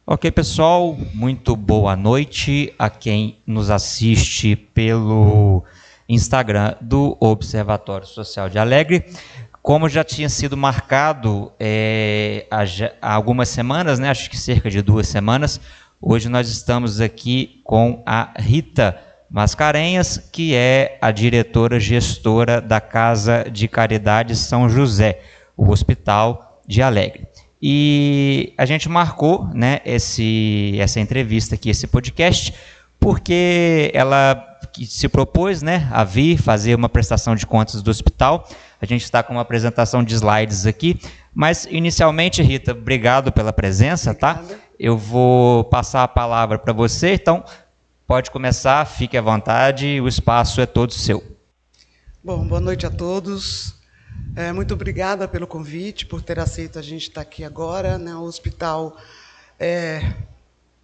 Ok, pessoal, muito boa noite a quem nos assiste pelo Instagram do Observatório Social de Alegre. Como já tinha sido marcado há algumas semanas, né, acho que cerca de 2 semanas, hoje nós estamos aqui com a Rita Mascarenhas, que é a diretora gestora da Casa de Caridade São José, o Hospital de Alegre. E a gente marcou, né, essa entrevista aqui, esse podcast, porque ela se propôs, né, a vir fazer uma prestação de contas do hospital. A gente está com uma apresentação de slides aqui, mas inicialmente, Rita, obrigado pela presença, tá? Eu vou passar a palavra para você, então pode começar, fique à vontade, o espaço é todo seu. Bom, boa noite a todos. Muito obrigada pelo convite, por ter aceito a gente estar aqui agora, né? O Hospital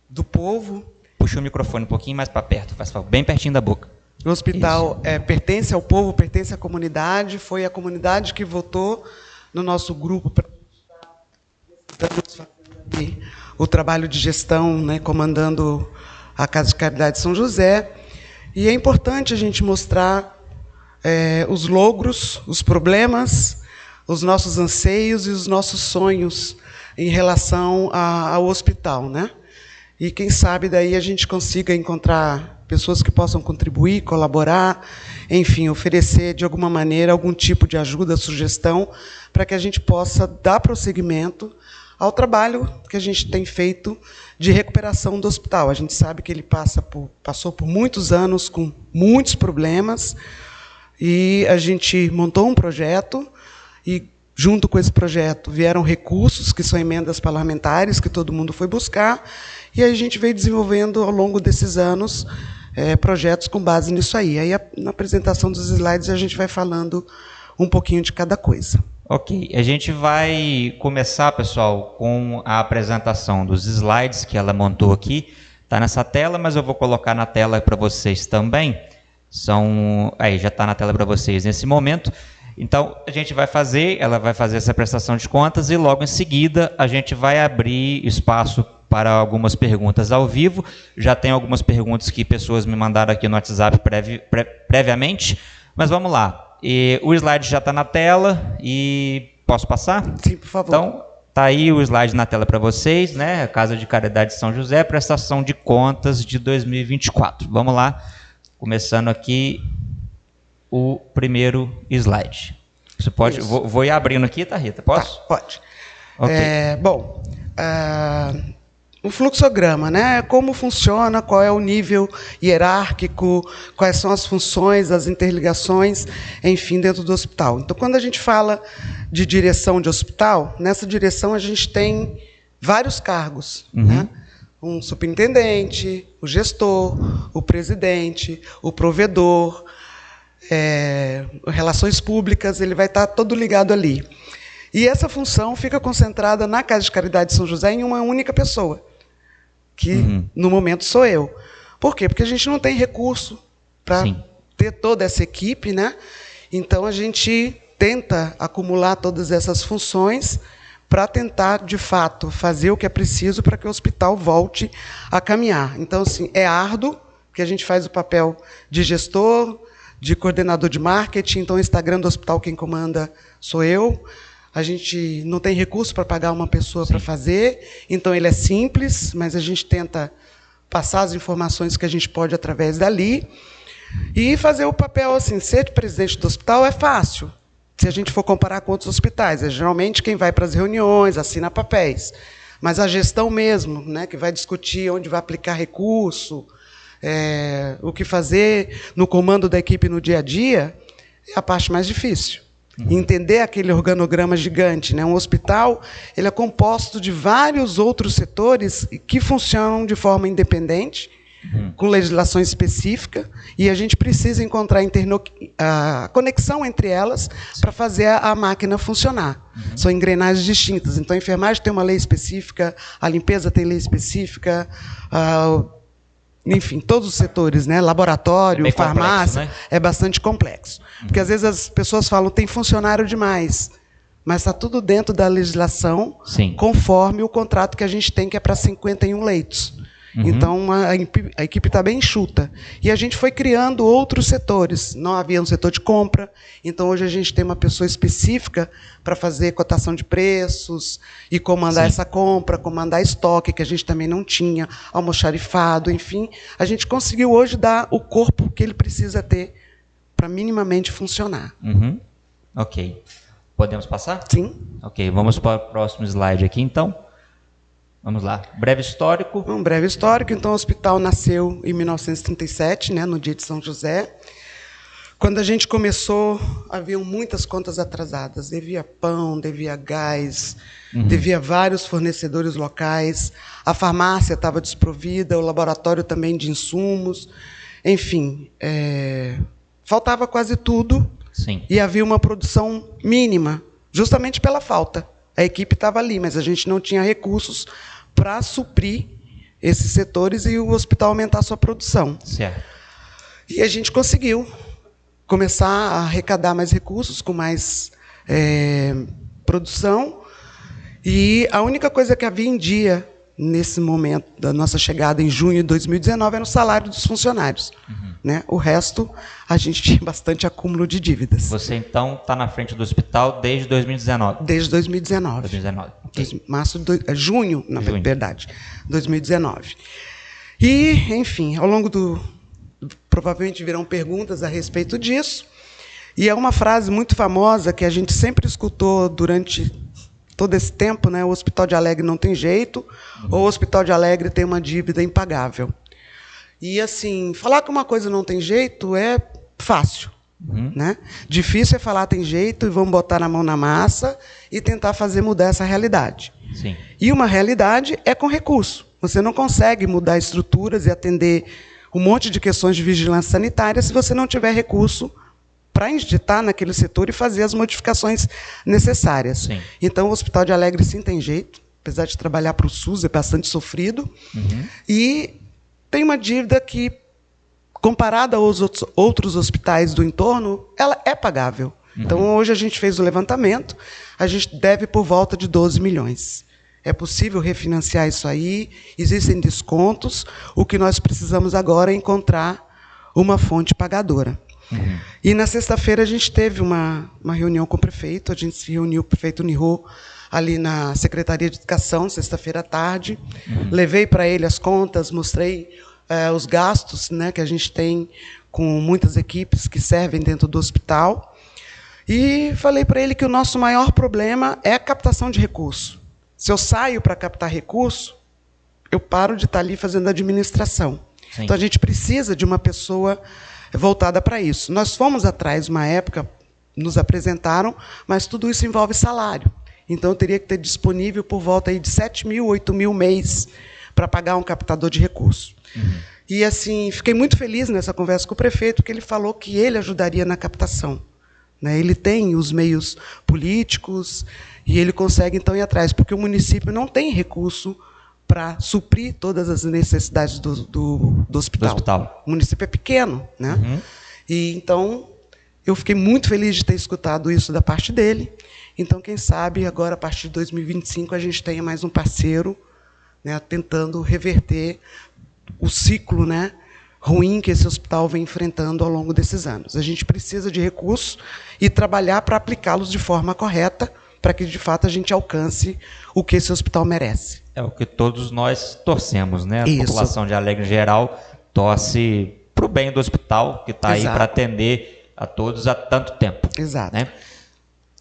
do Povo. Puxa o microfone um pouquinho mais para perto, faz favor, bem pertinho da boca. O hospital pertence ao povo, pertence à comunidade, foi a comunidade que votou no nosso grupo para o trabalho de gestão, né, comandando a Casa de Caridade São José. E é importante a gente mostrar os logros, os problemas, os nossos anseios e os nossos sonhos em relação ao hospital, né? E quem sabe daí a gente consiga encontrar pessoas que possam contribuir, colaborar, enfim, oferecer de alguma maneira algum tipo de ajuda, sugestão, para que a gente possa dar prosseguimento ao trabalho que a gente tem feito de recuperação do hospital. A gente sabe que ele passou por muitos anos com muitos problemas, e a gente montou um projeto, e junto com esse projeto vieram recursos, que são emendas parlamentares, que todo mundo foi buscar, e a gente veio desenvolvendo ao longo desses anos projetos com base nisso aí. Aí, na apresentação dos slides, a gente vai falando um pouquinho de cada coisa. Ok, a gente vai começar, pessoal, com a apresentação dos slides que ela montou aqui. Está nessa tela, mas eu vou colocar na tela para vocês também. Aí já está na tela para vocês nesse momento. Então, ela vai fazer essa prestação de contas e logo em seguida a gente vai abrir espaço para algumas perguntas ao vivo. Já tem algumas perguntas que pessoas me mandaram aqui no WhatsApp previamente, mas vamos lá. O slide já está na tela e posso passar? Sim, por favor. Então, está aí o slide na tela para vocês, né? Casa de Caridade São José, prestação de contas de 2024. Vamos lá, começando aqui o primeiro slide. Você pode? Vou ir abrindo aqui, tá, Rita? Posso? Tá, pode. Ok. O fluxograma, né? Como funciona, qual é o nível hierárquico, quais são as funções, as interligações, enfim, dentro do hospital. Então, quando a gente fala de direção de hospital, nessa direção a gente tem vários cargos, né? Um superintendente, o gestor, o presidente, o provedor, relações públicas, ele vai estar todo ligado ali. E essa função fica concentrada na Casa de Caridade São José em uma única pessoa, que no momento sou eu. Por quê? Porque a gente não tem recurso para ter toda essa equipe, né? Então a gente tenta acumular todas essas funções para tentar, de fato, fazer o que é preciso para que o hospital volte a caminhar. Então, assim, é árduo, porque a gente faz o papel de gestor, de coordenador de marketing. Então, o Instagram do hospital quem comanda sou eu. A gente não tem recurso para pagar uma pessoa para fazer, então ele é simples, mas a gente tenta passar as informações que a gente pode através dali e fazer o papel assim. Ser presidente do hospital é fácil, se a gente for comparar com outros hospitais. É geralmente quem vai para as reuniões, assina papéis. Mas a gestão mesmo, né, que vai discutir onde vai aplicar recurso, o que fazer no comando da equipe no dia a dia, é a parte mais difícil. Entender aquele organograma gigante, né? Um hospital, ele é composto de vários outros setores que funcionam de forma independente, com legislação específica, e a gente precisa encontrar a conexão entre elas para fazer a máquina funcionar. São engrenagens distintas. Então, a enfermagem tem uma lei específica, a limpeza tem lei específica, enfim, todos os setores, né? Laboratório, farmácia, complexo, né? É bastante complexo. Porque às vezes as pessoas falam, tem funcionário demais. mas está tudo dentro da legislação, Sim. conforme o contrato que a gente tem, que é para 51 leitos. Então, a equipe está bem enxuta. E a gente foi criando outros setores. Não havia um setor de compra, então hoje a gente tem uma pessoa específica para fazer cotação de preços e comandar essa compra, comandar estoque, que a gente também não tinha, almoxarifado, enfim. A gente conseguiu hoje dar o corpo que ele precisa ter para minimamente funcionar. Ok. Podemos passar? Sim. Ok, vamos para o próximo slide aqui, então. Vamos lá. Breve histórico. Um breve histórico. Então, o hospital nasceu em 1937, né, no dia de São José. Quando a gente começou, haviam muitas contas atrasadas. Devia pão, devia gás, devia vários fornecedores locais. A farmácia estava desprovida, o laboratório também de insumos. Enfim, faltava quase tudo. Sim. E havia uma produção mínima, justamente pela falta. A equipe estava ali, mas a gente não tinha recursos para suprir esses setores e o hospital aumentar a sua produção. Certo. E a gente conseguiu começar a arrecadar mais recursos, com mais produção. E a única coisa que havia em dia, nesse momento da nossa chegada em junho de 2019, era o salário dos funcionários. Né? O resto, a gente tinha bastante acúmulo de dívidas. Você, então, está na frente do hospital desde 2019? Desde 2019. 2019. Okay. Junho, na verdade, 2019. E, enfim, ao longo provavelmente virão perguntas a respeito disso. E é uma frase muito famosa que a gente sempre escutou durante todo esse tempo, né? O Hospital de Alegre não tem jeito, ou o Hospital de Alegre tem uma dívida impagável. E, assim, falar que uma coisa não tem jeito é fácil. Né? Difícil é falar tem jeito e vamos botar a mão na massa e tentar fazer mudar essa realidade. Sim. E uma realidade é com recurso. Você não consegue mudar estruturas e atender um monte de questões de vigilância sanitária se você não tiver recurso para injetar naquele setor e fazer as modificações necessárias. Sim. Então, o Hospital de Alegre sim tem jeito, apesar de trabalhar para o SUS, é bastante sofrido. E tem uma dívida que, comparada aos outros hospitais do entorno, ela é pagável. Então, hoje a gente fez o levantamento, a gente deve por volta de 12 milhões. É possível refinanciar isso aí, existem descontos, o que nós precisamos agora é encontrar uma fonte pagadora. E na sexta-feira a gente teve uma reunião com o prefeito, a gente se reuniu, o prefeito Nihô, ali na Secretaria de Educação, sexta-feira à tarde. Levei para ele as contas, mostrei os gastos, né, que a gente tem com muitas equipes que servem dentro do hospital. E falei para ele que o nosso maior problema é a captação de recurso. Se eu saio para captar recurso, eu paro de estar ali fazendo administração. Sim. Então, a gente precisa de uma pessoa voltada para isso. Nós fomos atrás, uma época, nos apresentaram, mas tudo isso envolve salário. Então, eu teria que ter disponível por volta aí de 7 mil, 8 mil mês para pagar um captador de recurso. E, assim, fiquei muito feliz nessa conversa com o prefeito, porque ele falou que ele ajudaria na captação. Né? Ele tem os meios políticos e ele consegue, então, ir atrás, porque o município não tem recurso para suprir todas as necessidades do hospital. O município é pequeno. Né? E, então, eu fiquei muito feliz de ter escutado isso da parte dele. Então, quem sabe, agora, a partir de 2025, a gente tenha mais um parceiro, né, tentando reverter o ciclo, né, ruim que esse hospital vem enfrentando ao longo desses anos. A gente precisa de recursos e trabalhar para aplicá-los de forma correta, para que, de fato, a gente alcance o que esse hospital merece. É o que todos nós torcemos, né? A Isso. população de Alegre, em geral, torce para o bem do hospital, que está aí para atender a todos há tanto tempo. Exato. Né?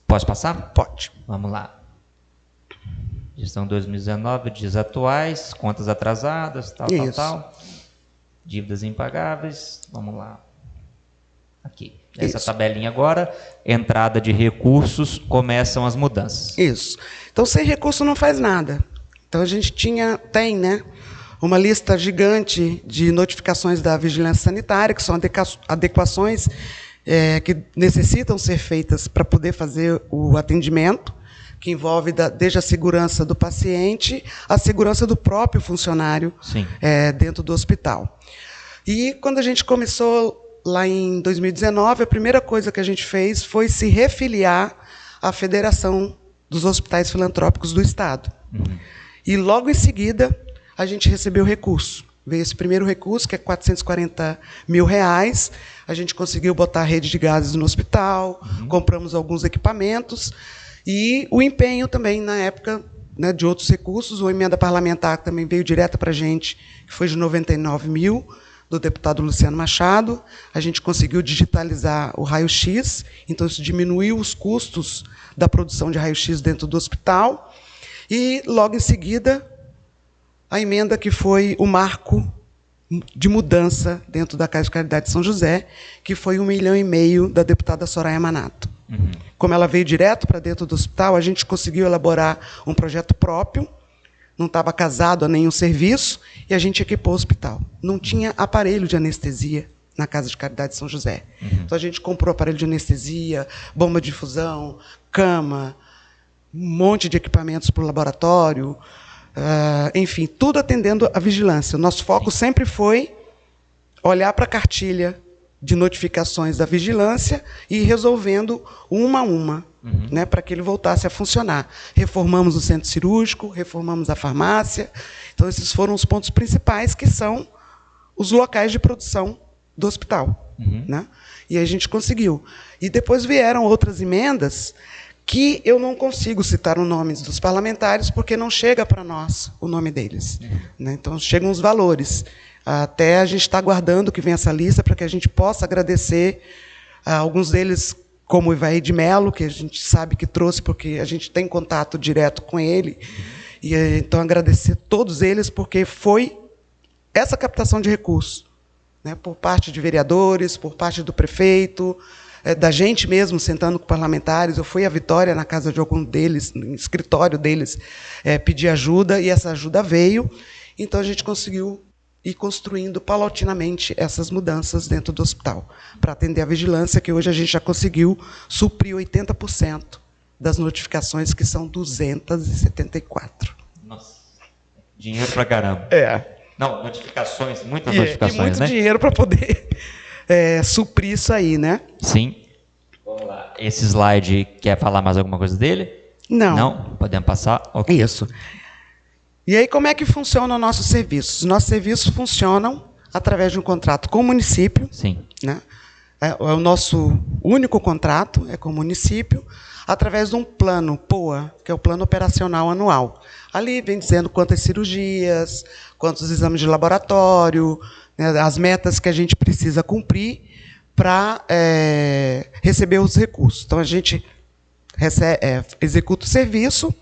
Posso passar? Pode. Vamos lá. Gestão 2019, dias atuais, contas atrasadas, tal. Dívidas impagáveis. Vamos lá. Aqui. Essa tabelinha agora, entrada de recursos, começam as mudanças. Isso. Então, sem recurso não faz nada. Então, a gente tem, né, uma lista gigante de notificações da vigilância sanitária, que são adequações que necessitam ser feitas para poder fazer o atendimento, que envolve desde a segurança do paciente, a segurança do próprio funcionário dentro do hospital. E, quando a gente começou lá em 2019, a primeira coisa que a gente fez foi se refiliar à Federação dos hospitais filantrópicos do Estado. E logo em seguida, a gente recebeu recurso. Veio esse primeiro recurso, que é R$440 mil. A gente conseguiu botar a rede de gases no hospital, compramos alguns equipamentos, e o empenho também, na época, né, de outros recursos, uma emenda parlamentar também veio direta para a gente, que foi de 99 mil, do deputado Luciano Machado. A gente conseguiu digitalizar o raio-x, então isso diminuiu os custos da produção de raio-x dentro do hospital. E, logo em seguida, a emenda que foi o marco de mudança dentro da Casa de Caridade de São José, que foi R$1,5 milhão da deputada Soraya Manato. Como ela veio direto para dentro do hospital, a gente conseguiu elaborar um projeto próprio, não estava casado a nenhum serviço, e a gente equipou o hospital. Não tinha aparelho de anestesia na Casa de Caridade de São José. Então, a gente comprou aparelho de anestesia, bomba de infusão, cama, um monte de equipamentos para o laboratório, enfim, tudo atendendo à vigilância. O nosso foco sempre foi olhar para a cartilha de notificações da vigilância e ir resolvendo uma a uma, né, para que ele voltasse a funcionar. Reformamos o centro cirúrgico, reformamos a farmácia. Então, esses foram os pontos principais, que são os locais de produção do hospital. Né? E a gente conseguiu. E depois vieram outras emendas que eu não consigo citar os nomes dos parlamentares, porque não chega para nós o nome deles. Né? Então, chegam os valores. Até a gente está aguardando que venha essa lista para que a gente possa agradecer alguns deles, como o Ivaí de Mello, que a gente sabe que trouxe, porque a gente tem contato direto com ele. E, então, agradecer todos eles, porque foi essa captação de recursos, né, por parte de vereadores, por parte do prefeito, da gente mesmo, sentando com parlamentares. Eu fui à Vitória, na casa de algum deles, no escritório deles, pedir ajuda, e essa ajuda veio. Então, a gente conseguiu ir construindo paulatinamente essas mudanças dentro do hospital, para atender a vigilância, que hoje a gente já conseguiu suprir 80% das notificações, que são 274. Nossa, dinheiro pra caramba. Não, notificações, muitas notificações, e muito, né? Dinheiro para poder suprir isso aí, né? Sim. Vamos lá. Esse slide, quer falar mais alguma coisa dele? Não. Não? Podemos passar? Ok. Isso. E aí, como é que funciona o nosso serviço? Os nossos serviços funcionam através de um contrato com o município. Sim. Né? É o nosso único contrato, é com o município, através de um plano POA, que é o Plano Operacional Anual. Ali vem dizendo quantas cirurgias, quantos exames de laboratório, né, as metas que a gente precisa cumprir para receber os recursos. Então, a gente executa o serviço.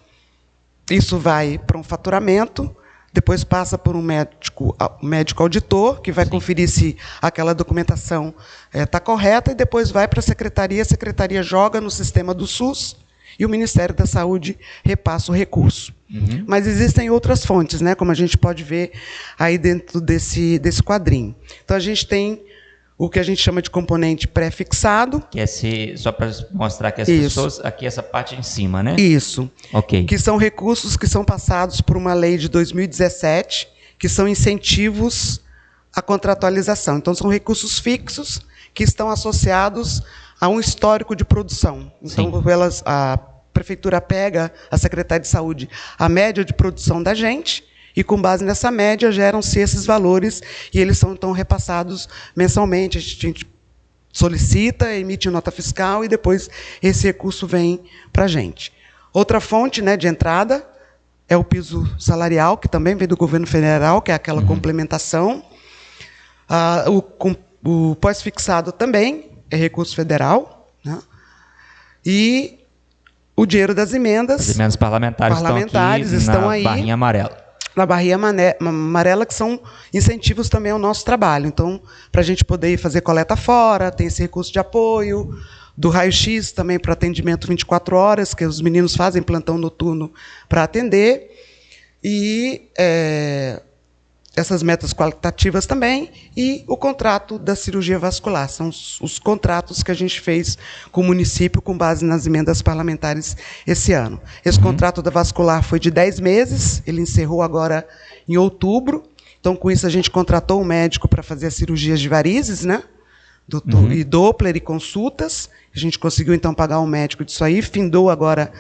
Isso vai para um faturamento, depois passa por um médico auditor, que vai conferir se aquela documentação está correta, e depois vai para a secretaria joga no sistema do SUS, e o Ministério da Saúde repassa o recurso. Mas existem outras fontes, né, como a gente pode ver aí dentro desse quadrinho. Então, a gente tem o que a gente chama de componente pré-fixado. Que só para mostrar que as pessoas, aqui essa parte em cima, né? Isso. Ok. Que são recursos que são passados por uma lei de 2017, que são incentivos à contratualização. Então, são recursos fixos que estão associados a um histórico de produção. Então, a prefeitura pega, a Secretaria de Saúde, a média de produção da gente, e, com base nessa média, geram-se esses valores, e eles são, então, repassados mensalmente. A gente solicita, emite nota fiscal, e depois esse recurso vem para a gente. Outra fonte, né, de entrada é o piso salarial, que também vem do governo federal, que é aquela complementação. O pós-fixado também é recurso federal, né? E o dinheiro das emendas. As emendas parlamentares estão aí, barrinha amarela. Na barrinha amarela, que são incentivos também ao nosso trabalho. Então, para a gente poder ir fazer coleta fora, tem esse recurso de apoio, do raio-x também para atendimento 24 horas, que os meninos fazem plantão noturno para atender, e essas metas qualitativas também, e o contrato da cirurgia vascular. São os contratos que a gente fez com o município com base nas emendas parlamentares esse ano. Esse contrato da vascular foi de 10 meses, ele encerrou agora em outubro. Então, com isso, a gente contratou um médico para fazer as cirurgias de varizes, né? E Doppler e consultas. A gente conseguiu, então, pagar um médico disso aí, findou agora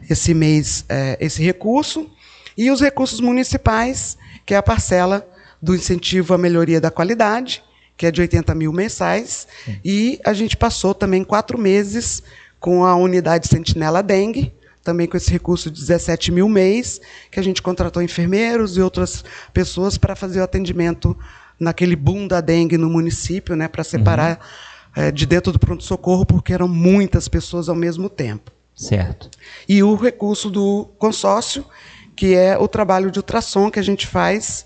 esse mês esse recurso, e os recursos municipais, que é a parcela do incentivo à melhoria da qualidade, que é de 80 mil mensais, e a gente passou também 4 meses com a unidade Sentinela Dengue, também com esse recurso de 17 mil mês, que a gente contratou enfermeiros e outras pessoas para fazer o atendimento naquele boom da dengue no município, né, para separar de dentro do pronto-socorro, porque eram muitas pessoas ao mesmo tempo. Certo. E o recurso do consórcio, que é o trabalho de ultrassom que a gente faz,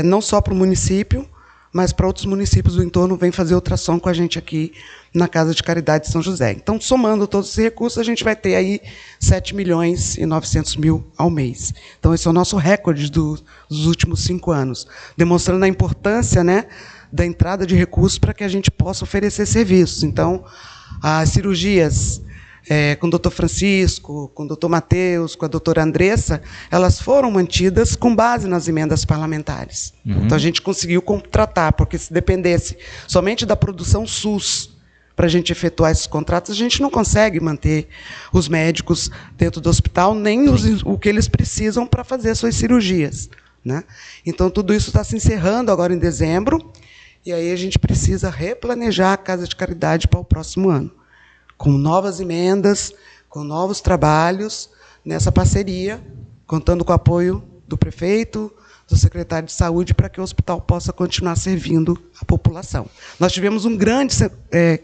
não só para o município, mas para outros municípios do entorno, vem fazer ultrassom com a gente aqui na Casa de Caridade de São José. Então, somando todos esses recursos, a gente vai ter aí 7 milhões e 900 mil ao mês. Então, esse é o nosso recorde dos últimos 5 anos, demonstrando a importância, né, da entrada de recursos para que a gente possa oferecer serviços. Então, as cirurgias com o doutor Francisco, com o doutor Matheus, com a doutora Andressa, elas foram mantidas com base nas emendas parlamentares. Então, a gente conseguiu contratar, porque se dependesse somente da produção SUS para a gente efetuar esses contratos, a gente não consegue manter os médicos dentro do hospital, nem o que eles precisam para fazer suas cirurgias, né? Então, tudo isso está se encerrando agora em dezembro, e aí a gente precisa replanejar a Casa de Caridade para o próximo ano, com novas emendas, com novos trabalhos, nessa parceria, contando com o apoio do prefeito, do secretário de Saúde, para que o hospital possa continuar servindo a população. Nós tivemos um grande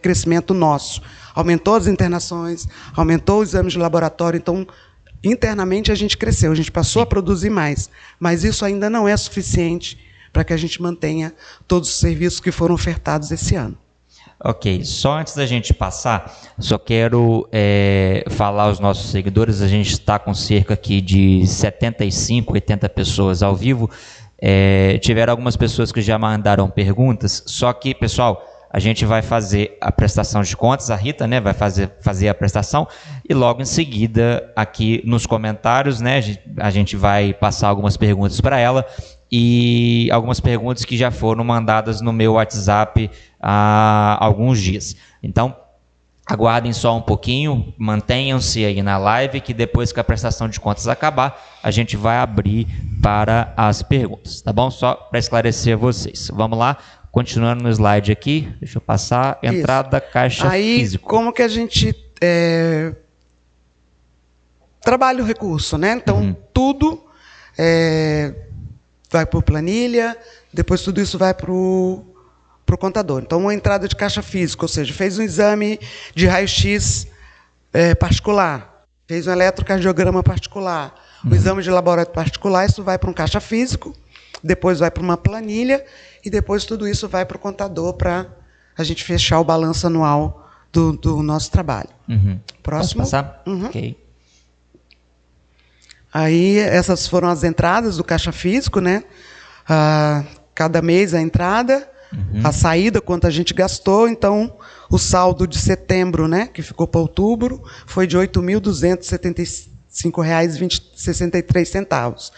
crescimento nosso. Aumentou as internações, aumentou os exames de laboratório, então, internamente, a gente cresceu, a gente passou a produzir mais, mas isso ainda não é suficiente para que a gente mantenha todos os serviços que foram ofertados esse ano. Ok, só antes da gente passar, só quero falar aos nossos seguidores, a gente está com cerca aqui de 75, 80 pessoas ao vivo, tiveram algumas pessoas que já mandaram perguntas, só que, pessoal, a gente vai fazer a prestação de contas, a Rita, né, vai fazer a prestação, e logo em seguida, aqui nos comentários, né, a gente vai passar algumas perguntas para ela, e algumas perguntas que já foram mandadas no meu WhatsApp há alguns dias. Então, aguardem só um pouquinho, mantenham-se aí na live, que depois que a prestação de contas acabar, a gente vai abrir para as perguntas, tá bom? Só para esclarecer vocês. Vamos lá, continuando no slide aqui, deixa eu passar, entrada, isso. Caixa aí, físico. Como que a gente trabalha o recurso, né? Então, tudo vai por planilha, depois tudo isso vai para o contador. Então, uma entrada de caixa física, ou seja, fez um exame de raio-x particular, fez um eletrocardiograma particular, o exame de laboratório particular, isso vai para um caixa físico, depois vai para uma planilha, e depois tudo isso vai para o contador para a gente fechar o balanço anual do nosso trabalho. Próximo. Posso passar? Ok. Aí, essas foram as entradas do caixa físico, né? Cada mês a entrada, a saída, quanto a gente gastou. Então, o saldo de setembro, né, que ficou para outubro, foi de R$ 8.275,63.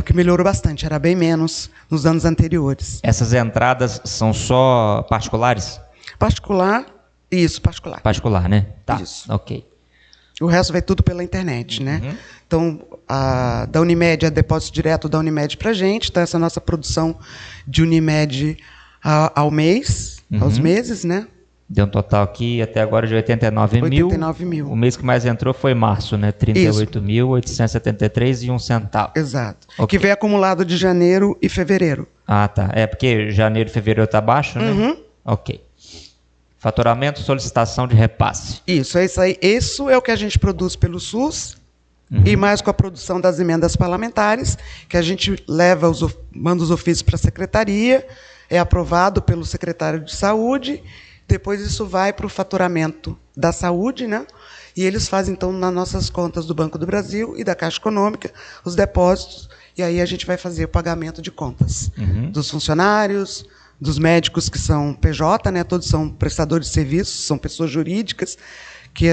Que melhorou bastante, era bem menos nos anos anteriores. Essas entradas são só particulares? Particular, isso, particular. Particular, né? Tá, isso. ok. O resto vai tudo pela internet, né? Então, da Unimed é depósito direto da Unimed para a gente, então essa é a nossa produção de Unimed ao mês, aos meses, né? Deu um total aqui até agora de 89 mil. O mês que mais entrou foi março, né? 38.873 e 1 centavo. Exato. Okay. Que veio acumulado de janeiro e fevereiro. Ah, tá. É porque janeiro e fevereiro está baixo, né? Ok. Faturamento, solicitação de repasse. Isso, é isso aí. Isso é o que a gente produz pelo SUS, e mais com a produção das emendas parlamentares, que a gente manda os ofícios para a secretaria, é aprovado pelo secretário de Saúde, depois isso vai para o faturamento da saúde, né? E eles fazem, então, nas nossas contas do Banco do Brasil e da Caixa Econômica, os depósitos, e aí a gente vai fazer o pagamento de contas dos funcionários, dos médicos que são PJ, né? Todos são prestadores de serviços, são pessoas jurídicas, que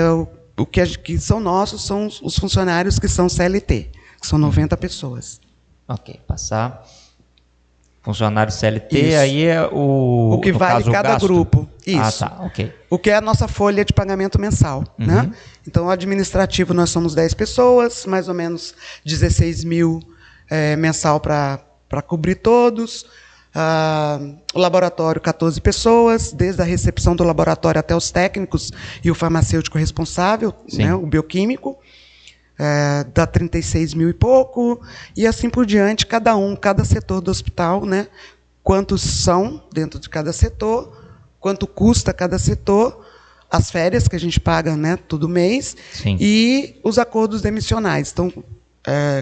que são nossos, são os funcionários que são CLT, que são 90 pessoas. Ok, passar. Funcionário CLT, Isso. aí é o que vale caso, cada gasto. grupo. Isso. Ah, tá, ok. O que é a nossa folha de pagamento mensal. Né? Então, o administrativo, nós somos 10 pessoas, mais ou menos 16 mil mensal para cobrir todos. O laboratório, 14 pessoas, desde a recepção do laboratório até os técnicos e o farmacêutico responsável, né, o bioquímico, dá 36 mil e pouco, e assim por diante, cada setor do hospital, né, quantos são dentro de cada setor, quanto custa cada setor, as férias que a gente paga, né, todo mês, e os acordos demissionais. Então,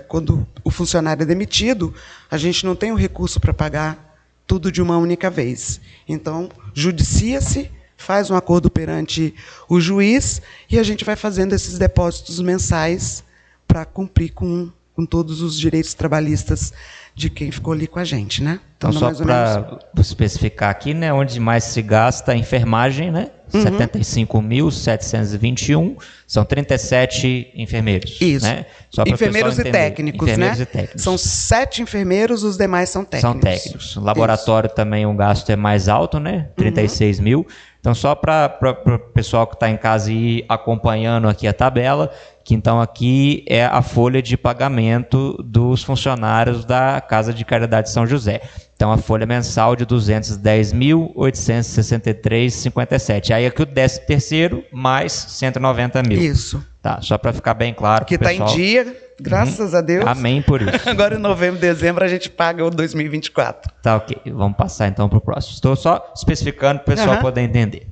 quando o funcionário é demitido, a gente não tem o recurso para pagar tudo de uma única vez. Então, judicia-se, faz um acordo perante o juiz e a gente vai fazendo esses depósitos mensais para cumprir com todos os direitos trabalhistas de quem ficou ali com a gente, né? Então só para especificar aqui, né, onde mais se gasta a enfermagem, né? 75.721, são 37 enfermeiros. Isso. Né? Só enfermeiros e técnicos, enfermeiros, né? E técnicos. São 7 enfermeiros, os demais são técnicos. São técnicos. O laboratório também, o gasto é mais alto, né? 36 mil. Então, só para o pessoal que está em casa ir acompanhando aqui a tabela, que então aqui é a folha de pagamento dos funcionários da Casa de Caridade São José. Então, a folha mensal de 210.863,57. Aí aqui o 13º mais 190 mil. Isso. Tá, só para ficar bem claro. Que está em dia, graças a Deus. Amém por isso. Agora em novembro, dezembro, a gente paga o 2024. Tá, ok. Vamos passar então para o próximo. Estou só especificando para o pessoal poder entender.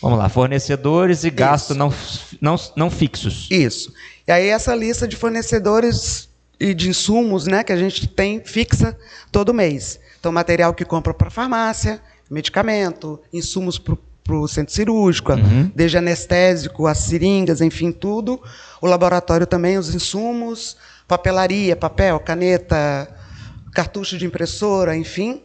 Vamos lá, fornecedores e gastos não fixos. Isso. E aí essa lista de fornecedores e de insumos, né, que a gente tem fixa todo mês. Então, material que compra para farmácia, medicamento, insumos para o centro cirúrgico, desde anestésico, as seringas, enfim, tudo. O laboratório também, os insumos, papelaria, papel, caneta, cartucho de impressora, enfim.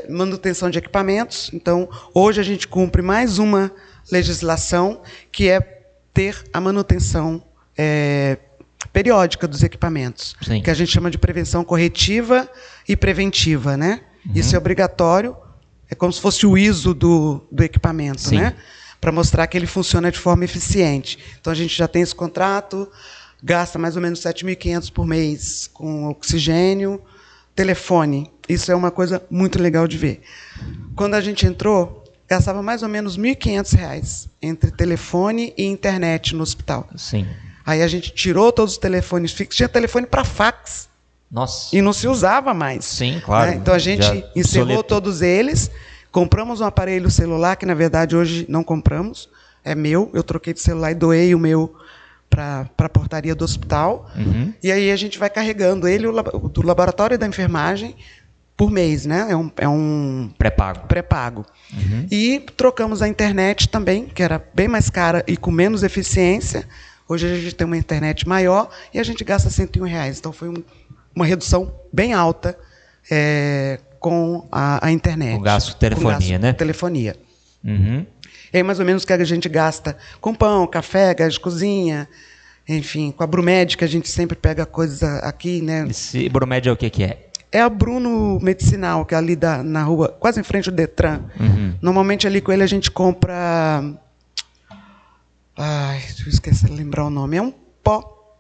Manutenção de equipamentos. Então, hoje a gente cumpre mais uma legislação, que é ter a manutenção periódica dos equipamentos, que a gente chama de prevenção corretiva e preventiva, né? Isso é obrigatório, é como se fosse o ISO do equipamento, né? Para mostrar que ele funciona de forma eficiente. Então, a gente já tem esse contrato, gasta mais ou menos 7.500 por mês com oxigênio, telefone. Isso é uma coisa muito legal de ver. Quando a gente entrou, gastava mais ou menos R$ 1.500 entre telefone e internet no hospital. Sim. Aí a gente tirou todos os telefones fixos, tinha telefone para fax. Nossa. E não se usava mais. Sim, claro. Né? Então a gente encerrou todos eles, compramos um aparelho celular, que na verdade hoje não compramos, é meu, eu troquei de celular e doei o meu para a portaria do hospital. E aí a gente vai carregando ele do laboratório da enfermagem por mês, né? É um pré-pago. E trocamos a internet também, que era bem mais cara e com menos eficiência. Hoje a gente tem uma internet maior e a gente gasta R$ 101. Então foi uma redução bem alta com a internet. O gasto de telefonia, né? Telefonia. E aí, mais ou menos, o que a gente gasta com pão, café, gás de cozinha, enfim, com a Brumed, que a gente sempre pega coisas aqui, né? Esse Brumed é o que é? É a Bruno Medicinal, que é ali na rua, quase em frente ao Detran. Normalmente, ali com ele, a gente compra... Ai, eu esqueci de lembrar o nome. É um pó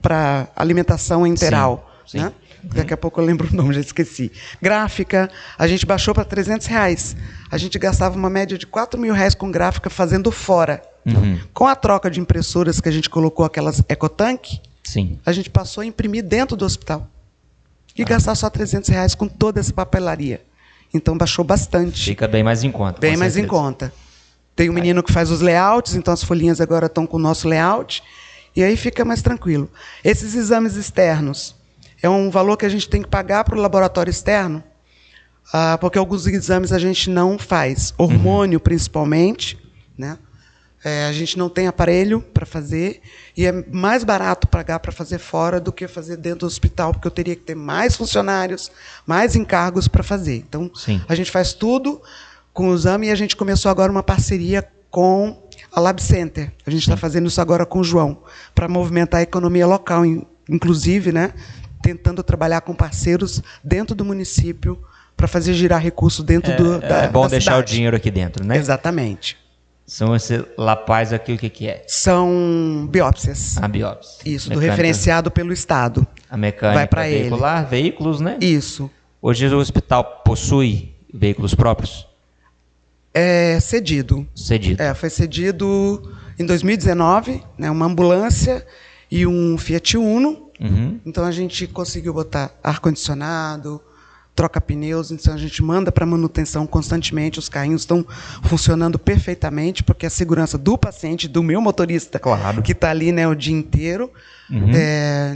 para alimentação enteral. Sim. Né? Daqui a pouco eu lembro o nome, já esqueci. Gráfica, a gente baixou para R$ 300. A gente gastava uma média de R$ 4.000 com gráfica fazendo fora. Com a troca de impressoras que a gente colocou, aquelas Ecotank, a gente passou a imprimir dentro do hospital. E gastar só R$ 300 com toda essa papelaria. Então baixou bastante. Fica bem mais em conta. Bem mais em conta. Tem um menino que faz os layouts, então as folhinhas agora estão com o nosso layout. E aí fica mais tranquilo. Esses exames externos é um valor que a gente tem que pagar para o laboratório externo, porque alguns exames a gente não faz. Hormônio, principalmente, né? A gente não tem aparelho para fazer, e é mais barato pagar para fazer fora do que fazer dentro do hospital, porque eu teria que ter mais funcionários, mais encargos para fazer. Então, a gente faz tudo com o exame, e a gente começou agora uma parceria com a Lab Center. A gente está fazendo isso agora com o João, para movimentar a economia local, inclusive, né? tentando trabalhar com parceiros dentro do município para fazer girar recurso dentro É bom da deixar cidade. o dinheiro aqui dentro, né? Exatamente. São esses lapais aqui, o que é? São biópsias. A biópsia. Isso, do Mecânica, referenciado pelo Estado. a mecânica vai para ele. veicular, veículos, né? Isso. Hoje o hospital possui veículos próprios? É cedido. Cedido. Foi cedido em 2019, né, uma ambulância e um Fiat Uno. Uhum. Então a gente conseguiu botar ar-condicionado, troca pneus, então a gente manda para manutenção constantemente, os carrinhos estão funcionando perfeitamente, porque a segurança do paciente, do meu motorista, Claro. que está ali, né, o dia inteiro. Uhum.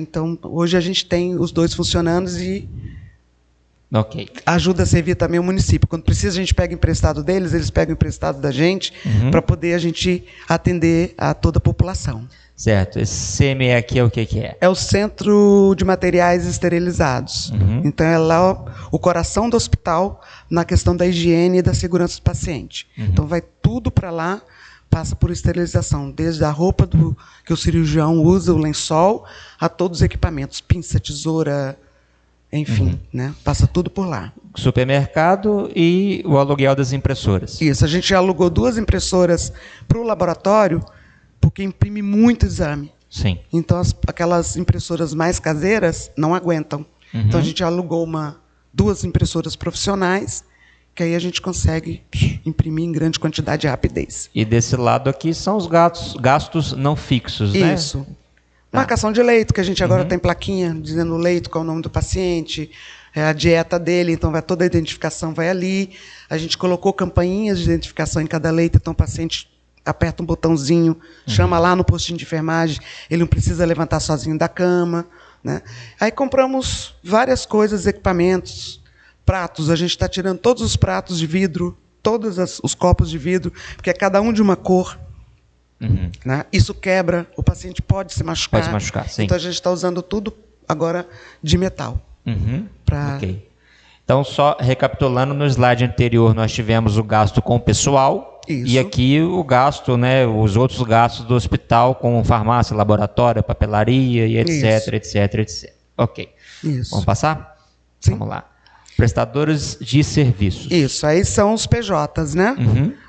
Então hoje a gente tem os dois funcionando e Ok. ajuda a servir também o município. Quando precisa, a gente pega emprestado deles, eles pegam emprestado da gente, para poder a gente atender a toda a população. Certo. Esse CME aqui é o que é? É o Centro de Materiais Esterilizados. Então, é lá o coração do hospital na questão da higiene e da segurança do paciente. Então, vai tudo para lá, passa por esterilização, desde a roupa que o cirurgião usa, o lençol, a todos os equipamentos, pinça, tesoura, enfim, né? Passa tudo por lá. Supermercado e o aluguel das impressoras. Isso, a gente alugou 2 impressoras para o laboratório, porque imprime muito exame. Sim. Então, aquelas impressoras mais caseiras não aguentam. Então, a gente alugou 2 impressoras profissionais, que aí a gente consegue imprimir em grande quantidade e rapidez. E desse lado aqui são os gastos não fixos, né? Isso. Marcação de leito, que a gente agora tem plaquinha dizendo o leito, qual é o nome do paciente, a dieta dele, então toda a identificação vai ali. A gente colocou campainhas de identificação em cada leito, então o paciente aperta um botãozinho, chama lá no postinho de enfermagem, ele não precisa levantar sozinho da cama, né? Aí compramos várias coisas, equipamentos, pratos, a gente está tirando todos os pratos de vidro, todos os copos de vidro, porque é cada um de uma cor. Né? Isso quebra, o paciente pode se machucar. Pode se machucar, sim. Então a gente está usando tudo agora de metal. Ok. Então, só recapitulando, no slide anterior nós tivemos o gasto com o pessoal. Isso. E aqui o gasto, né, os outros gastos do hospital com farmácia, laboratório, papelaria e etc, etc. Ok. Isso. Vamos passar? Sim. Vamos lá. Prestadores de serviços. Isso, aí são os PJs, né?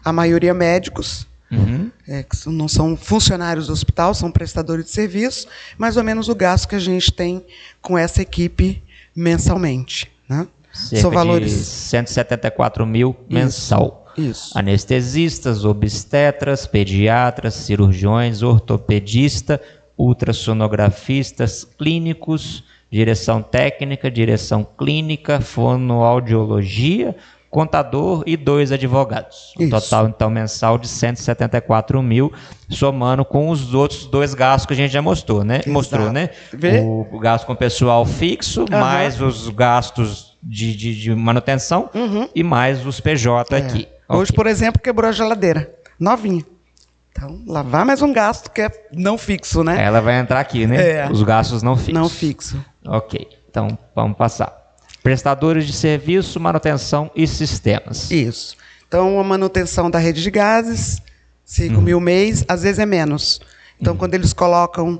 A maioria médicos, que não são funcionários do hospital, são prestadores de serviço, mais ou menos o gasto que a gente tem com essa equipe mensalmente, né? Cerca de 174 mil mensal. Isso. Anestesistas, obstetras, pediatras, cirurgiões, ortopedista, ultrassonografistas, clínicos, direção técnica, direção clínica, fonoaudiologia, contador e 2 advogados. Um total, então, mensal de 174 mil, somando com os outros 2 gastos que a gente já mostrou, né? Exato. Mostrou, né? O gasto com pessoal fixo, mais os gastos de manutenção e mais os PJ aqui. Hoje, por exemplo, quebrou a geladeira, novinha. Então, lá vai mais um gasto que é não fixo, né? Ela vai entrar aqui, né? Os gastos não fixos. Não fixo. Ok, então vamos passar. Prestadores de serviço, manutenção e sistemas. Isso. Então, a manutenção da rede de gases, 5 mil mês, às vezes é menos. Então, quando eles colocam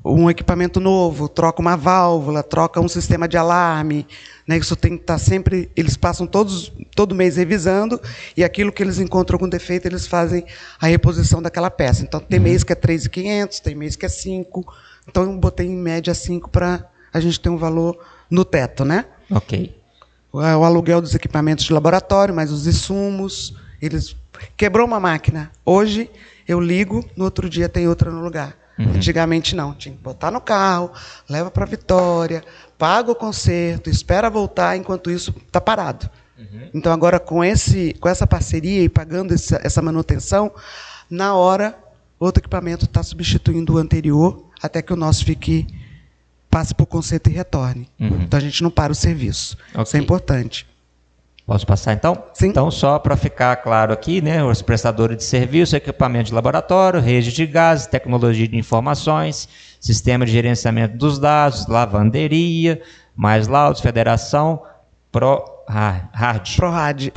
um equipamento novo, troca uma válvula, troca um sistema de alarme, né? Isso tem que estar sempre, eles passam todo mês revisando, e aquilo que eles encontram algum defeito, eles fazem a reposição daquela peça. Então, tem mês que é 3.500, tem mês que é 5. Então, eu botei em média 5 para a gente ter um valor no teto, né? Ok. O aluguel dos equipamentos de laboratório, mais os insumos. Eles quebrou uma máquina. Hoje, eu ligo, no outro dia tem outra no lugar. Antigamente não, tinha que botar no carro, leva para Vitória, paga o conserto, espera voltar, enquanto isso está parado. Então agora com essa parceria e pagando essa manutenção, na hora outro equipamento está substituindo o anterior até que o nosso passe por conserto e retorne. Então a gente não para o serviço. Isso é importante. Posso passar então? Sim. Então, só para ficar claro aqui, né, os prestadores de serviço, equipamento de laboratório, rede de gases, tecnologia de informações, sistema de gerenciamento dos dados, lavanderia, mais laudos, federação, ProRad. ProRad.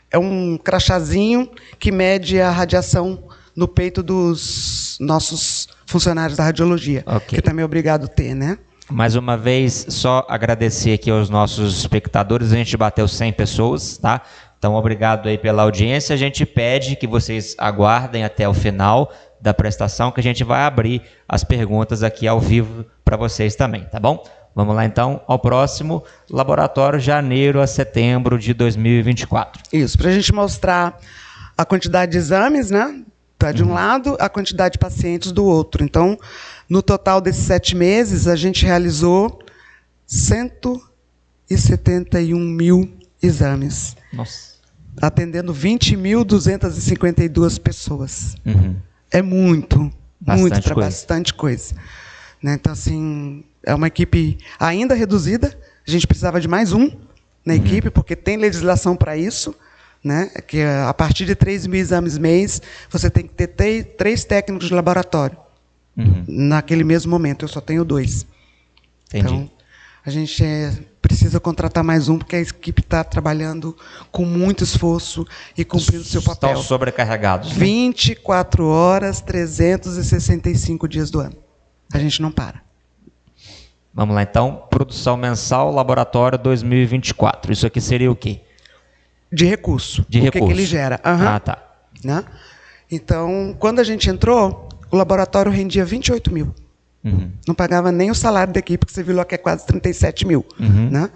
É um crachazinho que mede a radiação no peito dos nossos funcionários da radiologia, que também é obrigado a ter, né? Mais uma vez, só agradecer aqui aos nossos espectadores, a gente bateu 100 pessoas, tá? Então, obrigado aí pela audiência. A gente pede que vocês aguardem até o final da prestação, que a gente vai abrir as perguntas aqui ao vivo para vocês também, tá bom? Vamos lá, então, ao próximo, laboratório janeiro a setembro de 2024. Isso, para a gente mostrar a quantidade de exames, né? Tá de um lado, a quantidade de pacientes do outro. Então, no total desses 7 meses, a gente realizou 171 mil exames. Nossa. Atendendo 20.252 pessoas. Uhum. É muito para coisa. bastante coisa. Né? Então, assim, é uma equipe ainda reduzida. A gente precisava de mais um na equipe, porque tem legislação para isso. Né? Que a partir de 3 mil exames mês, você tem que ter 3 técnicos de laboratório. Naquele mesmo momento, eu só tenho 2. Entendi. Então, a gente precisa contratar mais um, porque a equipe está trabalhando com muito esforço e cumprindo seu papel. Estão sobrecarregados. 24 horas, 365 dias do ano. A gente não para. Vamos lá, então. Produção mensal, laboratório 2024. Isso aqui seria o quê? De recurso. De recurso. O que ele gera. Ah, tá. Né? Então, quando a gente entrou, o laboratório rendia 28 mil. Não pagava nem o salário da equipe, que você viu lá que é quase 37 mil. Né?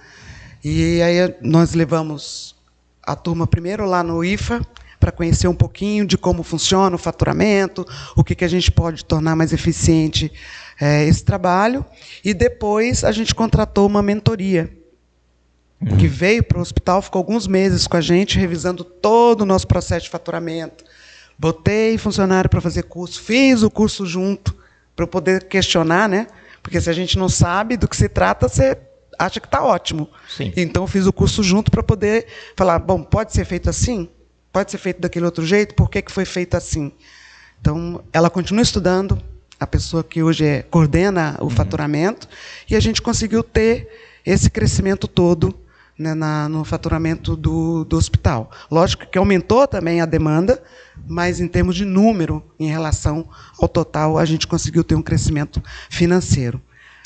E aí nós levamos a turma primeiro lá no IFA, para conhecer um pouquinho de como funciona o faturamento, o que a gente pode tornar mais eficiente esse trabalho. E depois a gente contratou uma mentoria, que veio para o hospital, ficou alguns meses com a gente, revisando todo o nosso processo de faturamento. Botei funcionário para fazer curso, fiz o curso junto, para eu poder questionar, né? Porque se a gente não sabe do que se trata, você acha que está ótimo. Sim. Então, eu fiz o curso junto para poder falar, bom, pode ser feito assim? Pode ser feito daquele outro jeito? Por que foi feito assim? Então, ela continua estudando, a pessoa que hoje coordena o faturamento, e a gente conseguiu ter esse crescimento todo, né, no faturamento do hospital. Lógico que aumentou também a demanda, mas em termos de número, em relação ao total, a gente conseguiu ter um crescimento financeiro.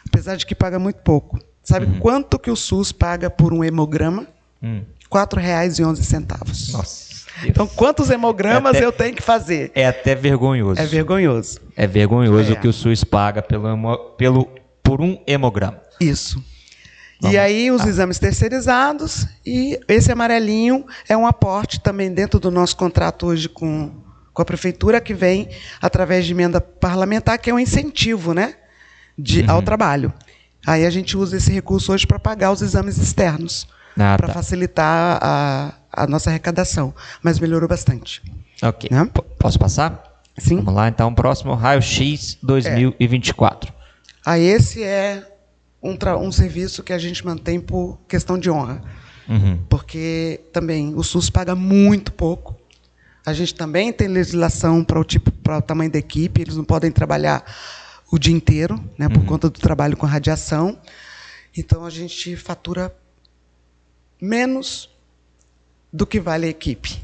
Apesar de que paga muito pouco. Sabe quanto que o SUS paga por um hemograma? R$ 4,11. Nossa. Então, quantos hemogramas eu tenho que fazer? É até vergonhoso. É vergonhoso. É vergonhoso o que o SUS paga por um hemograma. Isso. E aí, os exames terceirizados, e esse amarelinho é um aporte também dentro do nosso contrato hoje com a Prefeitura, que vem através de emenda parlamentar, que é um incentivo, né, ao trabalho. Aí a gente usa esse recurso hoje para pagar os exames externos, para facilitar a nossa arrecadação. Mas melhorou bastante. Ok. Né? Posso passar? Sim. Vamos lá, então, próximo, raio-x 2024. Aí esse é um serviço que a gente mantém por questão de honra. Porque também o SUS paga muito pouco. A gente também tem legislação para o tamanho da equipe, eles não podem trabalhar o dia inteiro, né, por conta do trabalho com radiação. Então, a gente fatura menos do que vale a equipe.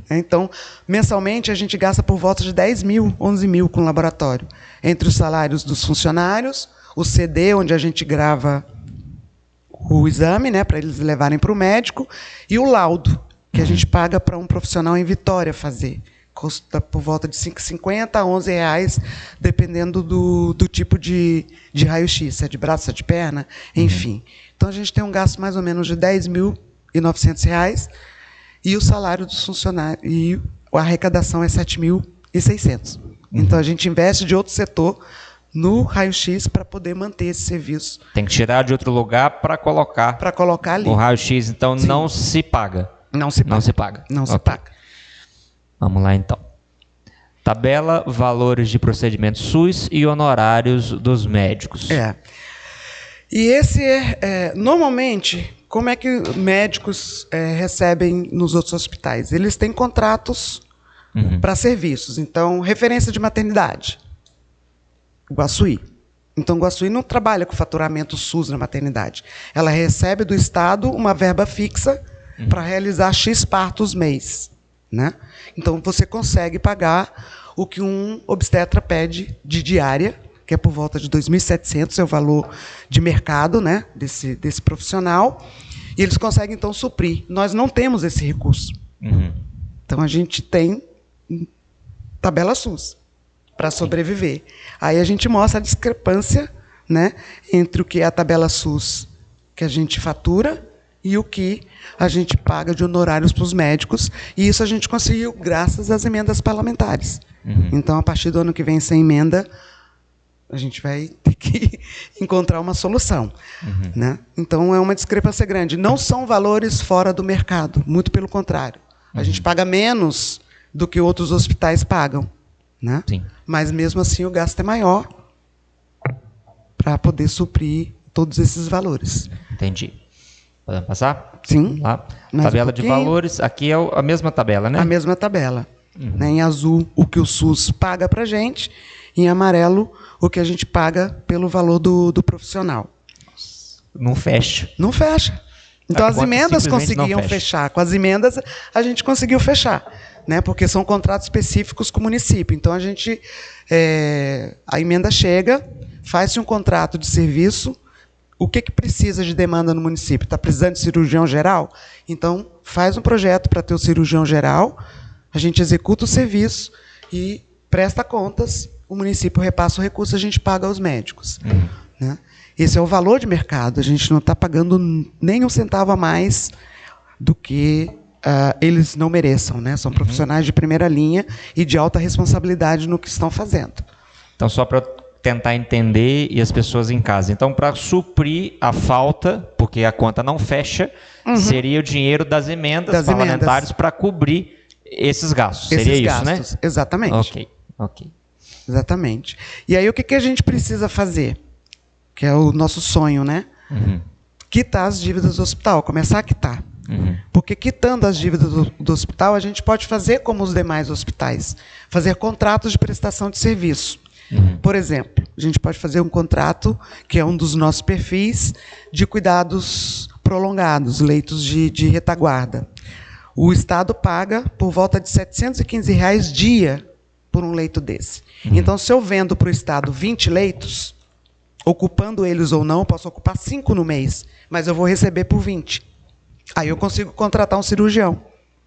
Então, mensalmente, a gente gasta por volta de 10 mil, 11 mil com o laboratório, entre os salários dos funcionários, o CD, onde a gente grava o exame, né, para eles levarem para o médico, e o laudo, que a gente paga para um profissional em Vitória fazer. Custa por volta de R$ 5,50 a R$ 11,00, dependendo do tipo de raio-x, se é de braço, se é de perna, enfim. Então, a gente tem um gasto mais ou menos de R$ 10.900, e o salário dos funcionários, e a arrecadação é R$ 7.600. Então, a gente investe de outro setor no raio-x para poder manter esse serviço. Tem que tirar de outro lugar para colocar. Para colocar ali. O raio-x, então, Sim. não se paga. Não se paga. Não se paga. Não se Ok. paga. Vamos lá, então. Tabela, valores de procedimento SUS e honorários dos médicos. E esse normalmente, como é que médicos recebem nos outros hospitais? Eles têm contratos para serviços. Então, referência de maternidade. Guaçuí. Então, Guaçuí não trabalha com faturamento SUS na maternidade. Ela recebe do Estado uma verba fixa para realizar X partos mês. Né? Então, você consegue pagar o que um obstetra pede de diária, que é por volta de R$ 2.700, é o valor de mercado, né, desse profissional, e eles conseguem, então, suprir. Nós não temos esse recurso. Então, a gente tem tabela SUS para sobreviver. Aí a gente mostra a discrepância, né, entre o que é a tabela SUS que a gente fatura e o que a gente paga de honorários para os médicos, e isso a gente conseguiu graças às emendas parlamentares. Então, a partir do ano que vem, sem emenda, a gente vai ter que encontrar uma solução. Né? Então, é uma discrepância grande. Não são valores fora do mercado, muito pelo contrário. A gente paga menos do que outros hospitais pagam. Né? Sim. Mas, mesmo assim, o gasto é maior para poder suprir todos esses valores. Entendi. Podemos passar? Sim. Lá. Mais Tabela um de pouquinho. valores, aqui é a mesma tabela, né? A mesma tabela. Né? Em azul, o que o SUS paga para a gente, em amarelo, o que a gente paga pelo valor do profissional. Não fecha. Não fecha. Então, as emendas simplesmente não conseguiam fecha. fechar. Com as emendas, a gente conseguiu fechar, né? Porque são contratos específicos com o município. Então, a emenda chega, faz-se um contrato de serviço. O que precisa de demanda no município? Está precisando de cirurgião geral? Então, faz um projeto para ter o cirurgião geral, a gente executa o serviço e presta contas, o município repassa o recurso, a gente paga aos médicos. Né? Esse é o valor de mercado, a gente não está pagando nem um centavo a mais do que eles não mereçam. Né? São profissionais de primeira linha e de alta responsabilidade no que estão fazendo. Então, só para tentar entender e as pessoas em casa. Então, para suprir a falta, porque a conta não fecha, seria o dinheiro das emendas parlamentares para cobrir esses gastos. Seria isso, gastos, né? Exatamente. Ok. Exatamente. E aí, o que a gente precisa fazer? Que é o nosso sonho, né? Quitar as dívidas do hospital, começar a quitar. Porque quitando as dívidas do hospital, a gente pode fazer como os demais hospitais, fazer contratos de prestação de serviço. Por exemplo, a gente pode fazer um contrato, que é um dos nossos perfis, de cuidados prolongados, leitos de retaguarda. O Estado paga por volta de R$ 715 dia por um leito desse. Então, se eu vendo para o Estado 20 leitos, ocupando eles ou não, eu posso ocupar 5 no mês, mas eu vou receber por 20. Aí eu consigo contratar um cirurgião,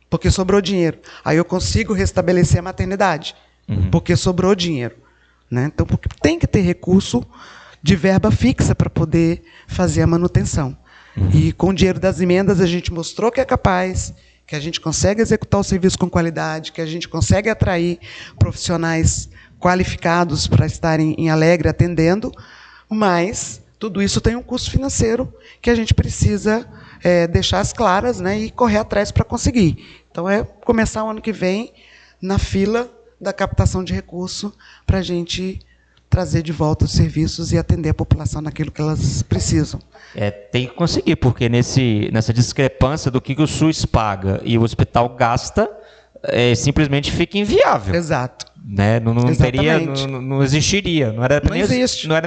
porque sobrou dinheiro. Aí eu consigo restabelecer a maternidade, porque sobrou dinheiro. Né? Então, porque tem que ter recurso de verba fixa para poder fazer a manutenção. E com o dinheiro das emendas, a gente mostrou que é capaz, que a gente consegue executar o serviço com qualidade, que a gente consegue atrair profissionais qualificados para estarem em Alegre atendendo, mas tudo isso tem um custo financeiro que a gente precisa deixar as claras, né, e correr atrás para conseguir. Então, é começar o ano que vem na fila da captação de recurso para a gente trazer de volta os serviços e atender a população naquilo que elas precisam. Tem que conseguir, porque nessa discrepância do que o SUS paga e o hospital gasta, simplesmente fica inviável. Exato. Né? Não teria, não existiria. Não era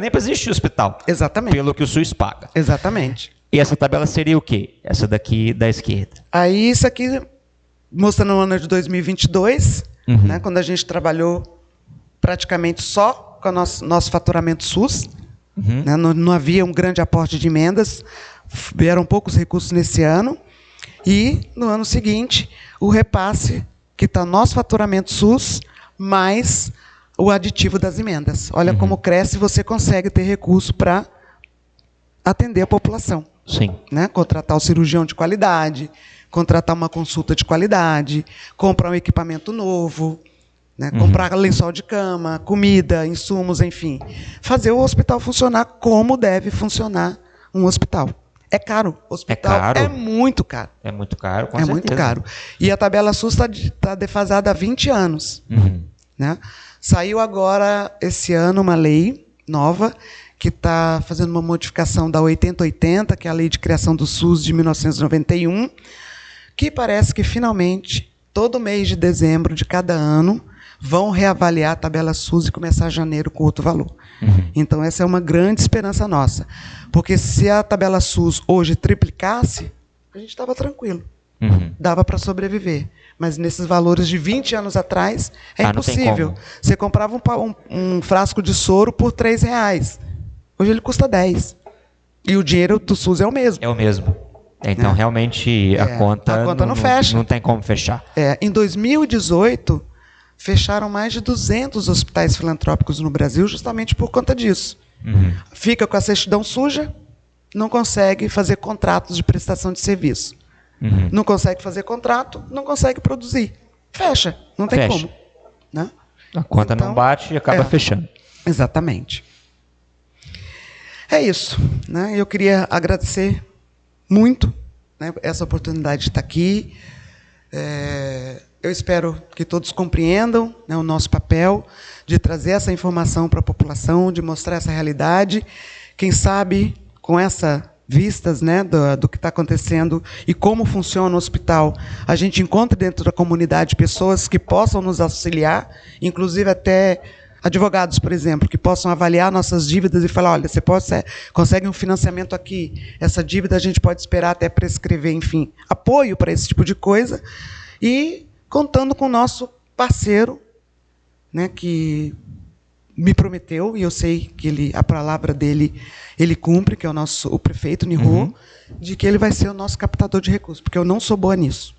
nem para existir o hospital. Exatamente. Pelo que o SUS paga. Exatamente. E essa tabela seria o quê? Essa daqui da esquerda. Aí, isso aqui mostra no ano de 2022, né, quando a gente trabalhou praticamente só com o nosso faturamento SUS. Né, não havia um grande aporte de emendas, vieram poucos recursos nesse ano. E, no ano seguinte, o repasse, que está no nosso faturamento SUS, mais o aditivo das emendas. Olha como cresce e você consegue ter recurso para atender a população. Sim. Né? Contratar o cirurgião de qualidade, contratar uma consulta de qualidade, comprar um equipamento novo, né? Comprar lençol de cama, comida, insumos, enfim. Fazer o hospital funcionar como deve funcionar um hospital. É caro. O hospital é muito caro. É muito caro, com certeza. Muito caro. E a tabela SUS está defasada há 20 anos. Né? Saiu agora, esse ano, uma lei nova que está fazendo uma modificação da 8080, que é a Lei de Criação do SUS de 1991, que parece que, finalmente, todo mês de dezembro de cada ano, vão reavaliar a tabela SUS e começar janeiro com outro valor. Então, essa é uma grande esperança nossa. Porque se a tabela SUS hoje triplicasse, a gente estava tranquilo. Dava para sobreviver. Mas nesses valores de 20 anos atrás, é impossível. Você comprava um frasco de soro por R$3. Hoje ele custa 10. E o dinheiro do SUS é o mesmo. É o mesmo. Então, realmente, a conta não fecha. Não tem como fechar. Em 2018, fecharam mais de 200 hospitais filantrópicos no Brasil justamente por conta disso. Fica com a certidão suja, não consegue fazer contratos de prestação de serviço. Não consegue fazer contrato, não consegue produzir. Fecha, não tem como. Né? A conta não bate e acaba fechando. Exatamente. É isso. Né? Eu queria agradecer muito, né, essa oportunidade de estar aqui. Eu espero que todos compreendam, né, o nosso papel de trazer essa informação para a população, de mostrar essa realidade. Quem sabe, com essa vistas, né, do que está acontecendo e como funciona o hospital, a gente encontra dentro da comunidade pessoas que possam nos auxiliar, inclusive até advogados, por exemplo, que possam avaliar nossas dívidas e falar, olha, você consegue um financiamento aqui, essa dívida a gente pode esperar até prescrever, enfim, apoio para esse tipo de coisa, e contando com o nosso parceiro, né, que me prometeu, e eu sei que a palavra dele ele cumpre, que é o prefeito Nihô, de que ele vai ser o nosso captador de recursos, porque eu não sou boa nisso.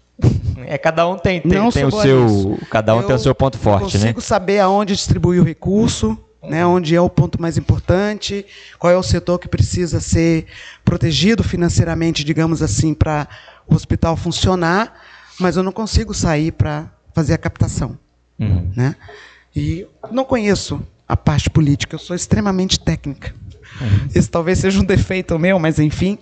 Cada um tem o seu ponto forte, né? Consigo saber aonde distribuir o recurso, né, onde é o ponto mais importante, qual é o setor que precisa ser protegido financeiramente, digamos assim, para o hospital funcionar, mas eu não consigo sair para fazer a captação. Né? E não conheço a parte política, eu sou extremamente técnica. Esse talvez seja um defeito meu, mas enfim.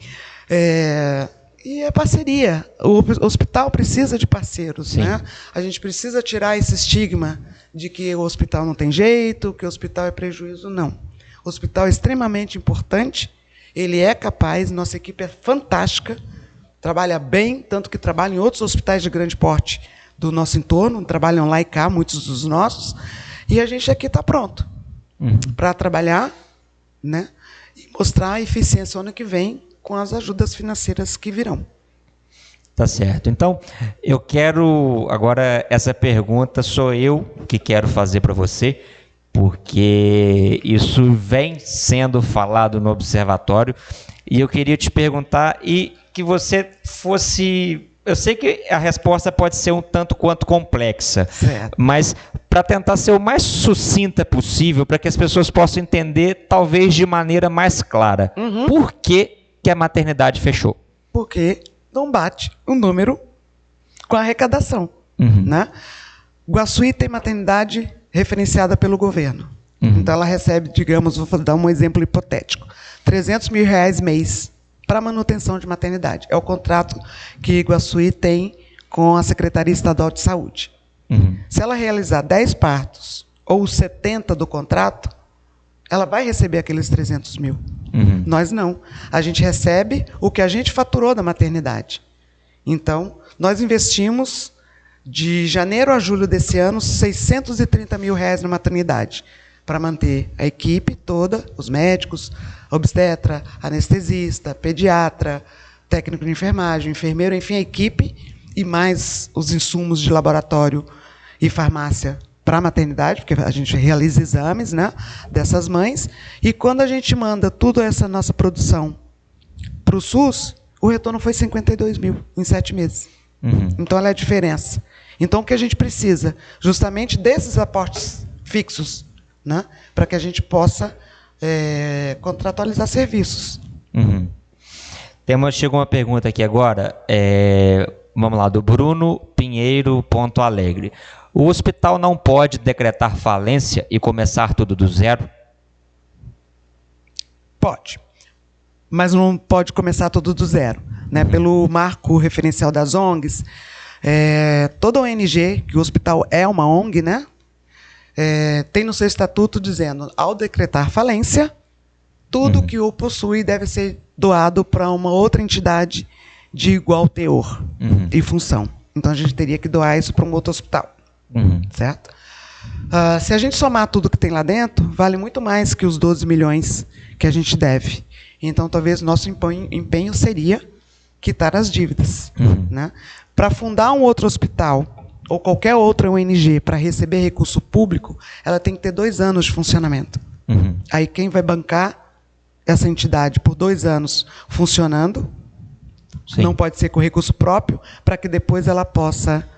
E é parceria. O hospital precisa de parceiros. Né? A gente precisa tirar esse estigma de que o hospital não tem jeito, que o hospital é prejuízo. Não. O hospital é extremamente importante, ele é capaz, nossa equipe é fantástica, trabalha bem, tanto que trabalha em outros hospitais de grande porte do nosso entorno, trabalham lá e cá, muitos dos nossos, e a gente aqui está pronto para trabalhar, né, e mostrar a eficiência ano que vem com as ajudas financeiras que virão. Tá certo. Então, eu quero, agora essa pergunta sou eu que quero fazer para você, porque isso vem sendo falado no observatório, e eu queria te perguntar e que você fosse... Eu sei que a resposta pode ser um tanto quanto complexa, mas para tentar ser o mais sucinta possível, para que as pessoas possam entender, talvez de maneira mais clara, por que a maternidade fechou? Porque não bate o número com a arrecadação. Né? Guaçuí tem maternidade referenciada pelo governo. Então ela recebe, digamos, vou dar um exemplo hipotético, R$300 mil mês para manutenção de maternidade. É o contrato que Guaçuí tem com a Secretaria Estadual de Saúde. Se ela realizar 10 partos ou 70 do contrato, ela vai receber aqueles 300 mil. Nós não. A gente recebe o que a gente faturou da maternidade. Então, nós investimos, de janeiro a julho desse ano, R$630 mil na maternidade, para manter a equipe toda, os médicos, obstetra, anestesista, pediatra, técnico de enfermagem, enfermeiro, enfim, a equipe, e mais os insumos de laboratório e farmácia para a maternidade, porque a gente realiza exames, né, dessas mães, e quando a gente manda toda essa nossa produção para o SUS, o retorno foi 52 mil em 7 meses. Então, ela é a diferença. Então, o que a gente precisa? Justamente desses aportes fixos, né, para que a gente possa contratualizar serviços. Chegou uma pergunta aqui agora, vamos lá, do Bruno Pinheiro Ponto Alegre. O hospital não pode decretar falência e começar tudo do zero? Pode, mas não pode começar tudo do zero. Né? Pelo marco referencial das ONGs, toda ONG, que o hospital é uma ONG, né? Tem no seu estatuto dizendo, ao decretar falência, tudo que o possui deve ser doado para uma outra entidade de igual teor e função. Então, a gente teria que doar isso para um outro hospital. Certo? Se a gente somar tudo que tem lá dentro, vale muito mais que os 12 milhões que a gente deve. Então, talvez nosso empenho seria quitar as dívidas. Né? Para fundar um outro hospital ou qualquer outra ONG, para receber recurso público, ela tem que ter 2 anos de funcionamento. Aí quem vai bancar essa entidade por 2 anos funcionando, sim, não pode ser com recurso próprio, para que depois ela possa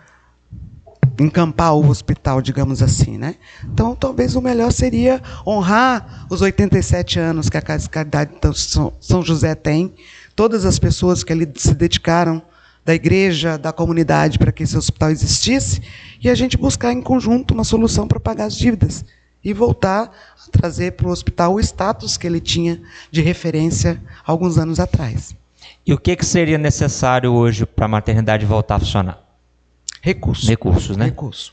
encampar o hospital, digamos assim, né? Então, talvez o melhor seria honrar os 87 anos que a Casa de Caridade São José tem, todas as pessoas que ali se dedicaram, da igreja, da comunidade, para que esse hospital existisse, e a gente buscar em conjunto uma solução para pagar as dívidas e voltar a trazer para o hospital o status que ele tinha de referência alguns anos atrás. E o que seria necessário hoje para a maternidade voltar a funcionar? Recursos. Recursos, né? Recurso.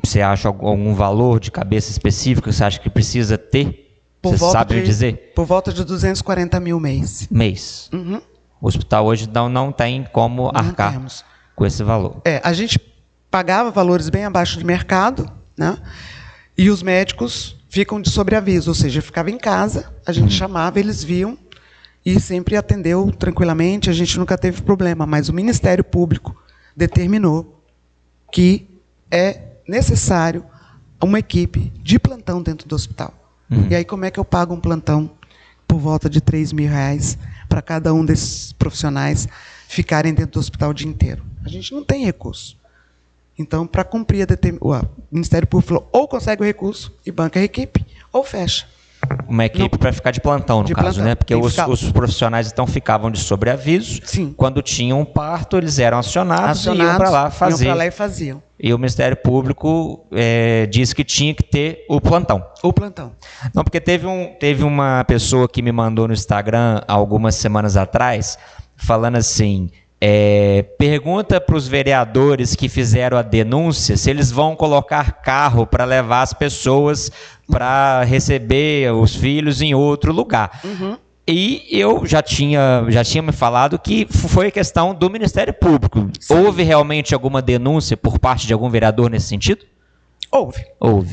Você acha algum valor de cabeça específico que você acha que precisa ter? Você sabe dizer? Por volta de 240 mil mês. Mês. Uhum. O hospital hoje não tem como arcar com esse valor. A gente pagava valores bem abaixo de mercado, né? E os médicos ficam de sobreaviso, ou seja, ficava em casa, a gente chamava, eles viam e sempre atendeu tranquilamente, a gente nunca teve problema, mas o Ministério Público determinou que é necessário uma equipe de plantão dentro do hospital. E aí como é que eu pago um plantão por volta de R$3.000 para cada um desses profissionais ficarem dentro do hospital o dia inteiro? A gente não tem recurso. Então, para cumprir o Ministério Público falou, ou consegue o recurso e banca a equipe, ou fecha. Uma equipe para ficar de plantão, no caso, né? Porque os profissionais então ficavam de sobreaviso. Sim. Quando tinham um parto, eles eram acionados e iam para lá fazer. Iam para lá e faziam. E o Ministério Público disse que tinha que ter o plantão. O plantão. Não, porque teve uma pessoa que me mandou no Instagram algumas semanas atrás, falando assim, pergunta para os vereadores que fizeram a denúncia se eles vão colocar carro para levar as pessoas para receber os filhos em outro lugar. E eu já tinha me falado que foi questão do Ministério Público. Sim. Houve realmente alguma denúncia por parte de algum vereador nesse sentido? Houve.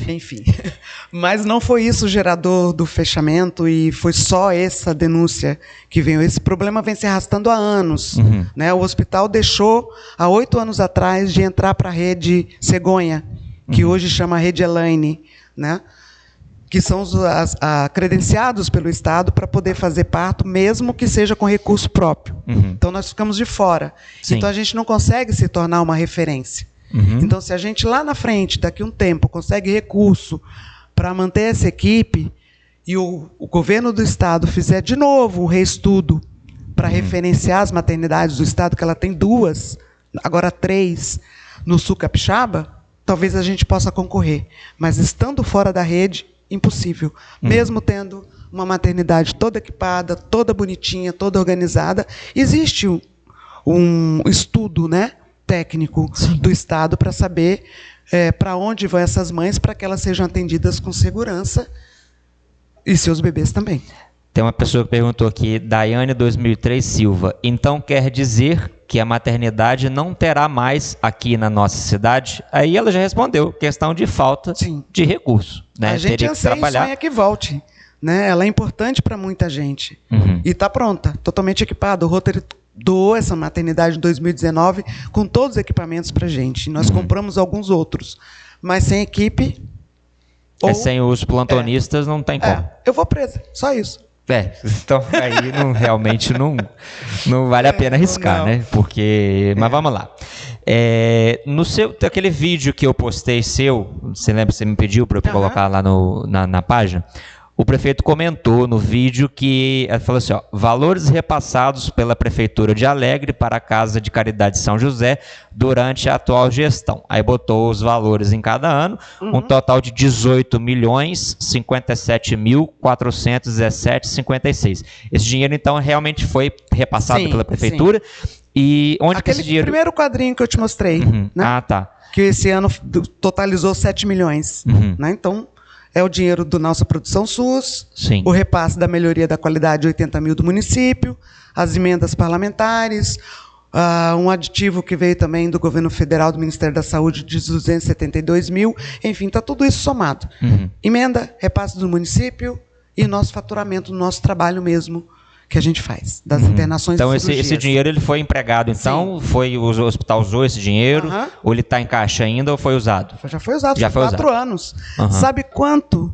Enfim. Mas não foi isso o gerador do fechamento e foi só essa denúncia que veio. Esse problema vem se arrastando há anos. Né? O hospital deixou, há 8 anos atrás, de entrar para a rede Cegonha, que hoje chama Rede Elaine, né? Que são credenciados pelo Estado para poder fazer parto, mesmo que seja com recurso próprio. Então, nós ficamos de fora. Sim. Então, a gente não consegue se tornar uma referência. Então, se a gente lá na frente, daqui a um tempo, consegue recurso para manter essa equipe e o governo do Estado fizer de novo um reestudo para referenciar as maternidades do Estado, que ela tem 2, agora 3, no Sul Capixaba, talvez a gente possa concorrer. Mas estando fora da rede, impossível. Mesmo tendo uma maternidade toda equipada, toda bonitinha, toda organizada, existe um estudo, né, técnico, sim, do Estado para saber para onde vão essas mães, para que elas sejam atendidas com segurança e seus bebês também. Tem uma pessoa que perguntou aqui, Daiane 2003 Silva, então quer dizer que a maternidade não terá mais aqui na nossa cidade? Aí ela já respondeu, questão de falta, sim, de recurso. Né? A gente anseia e sonha que volte. Né? Ela é importante para muita gente. E está pronta, totalmente equipada. O Rotary doou essa maternidade em 2019 com todos os equipamentos para a gente. Nós compramos alguns outros, mas sem equipe... sem os plantonistas não tem como. Eu vou presa, só isso. Então aí realmente não vale a pena arriscar, não, né? Mas vamos lá. Aquele vídeo que eu postei você lembra que você me pediu para eu colocar lá na página? O prefeito comentou no vídeo que ele falou assim, valores repassados pela Prefeitura de Alegre para a Casa de Caridade São José durante a atual gestão. Aí botou os valores em cada ano, um total de 18.057.417,56. Esse dinheiro, então, realmente foi repassado pela Prefeitura. Sim. E onde que esse dinheiro... primeiro quadrinho que eu te mostrei, né? Tá. Que esse ano totalizou 7 milhões. Né? Então... é o dinheiro da nossa produção SUS, sim, o repasse da melhoria da qualidade, 80 mil do município, as emendas parlamentares, um aditivo que veio também do governo federal, do Ministério da Saúde, de 272 mil. Enfim, está tudo isso somado. Emenda, repasse do município e nosso faturamento, do nosso trabalho mesmo, que a gente faz, das internações então, e cirurgias. esse dinheiro ele foi empregado, então? Foi, o hospital usou esse dinheiro? Ou ele está em caixa ainda ou foi usado? Já foi usado, já foi 4 anos. Sabe quanto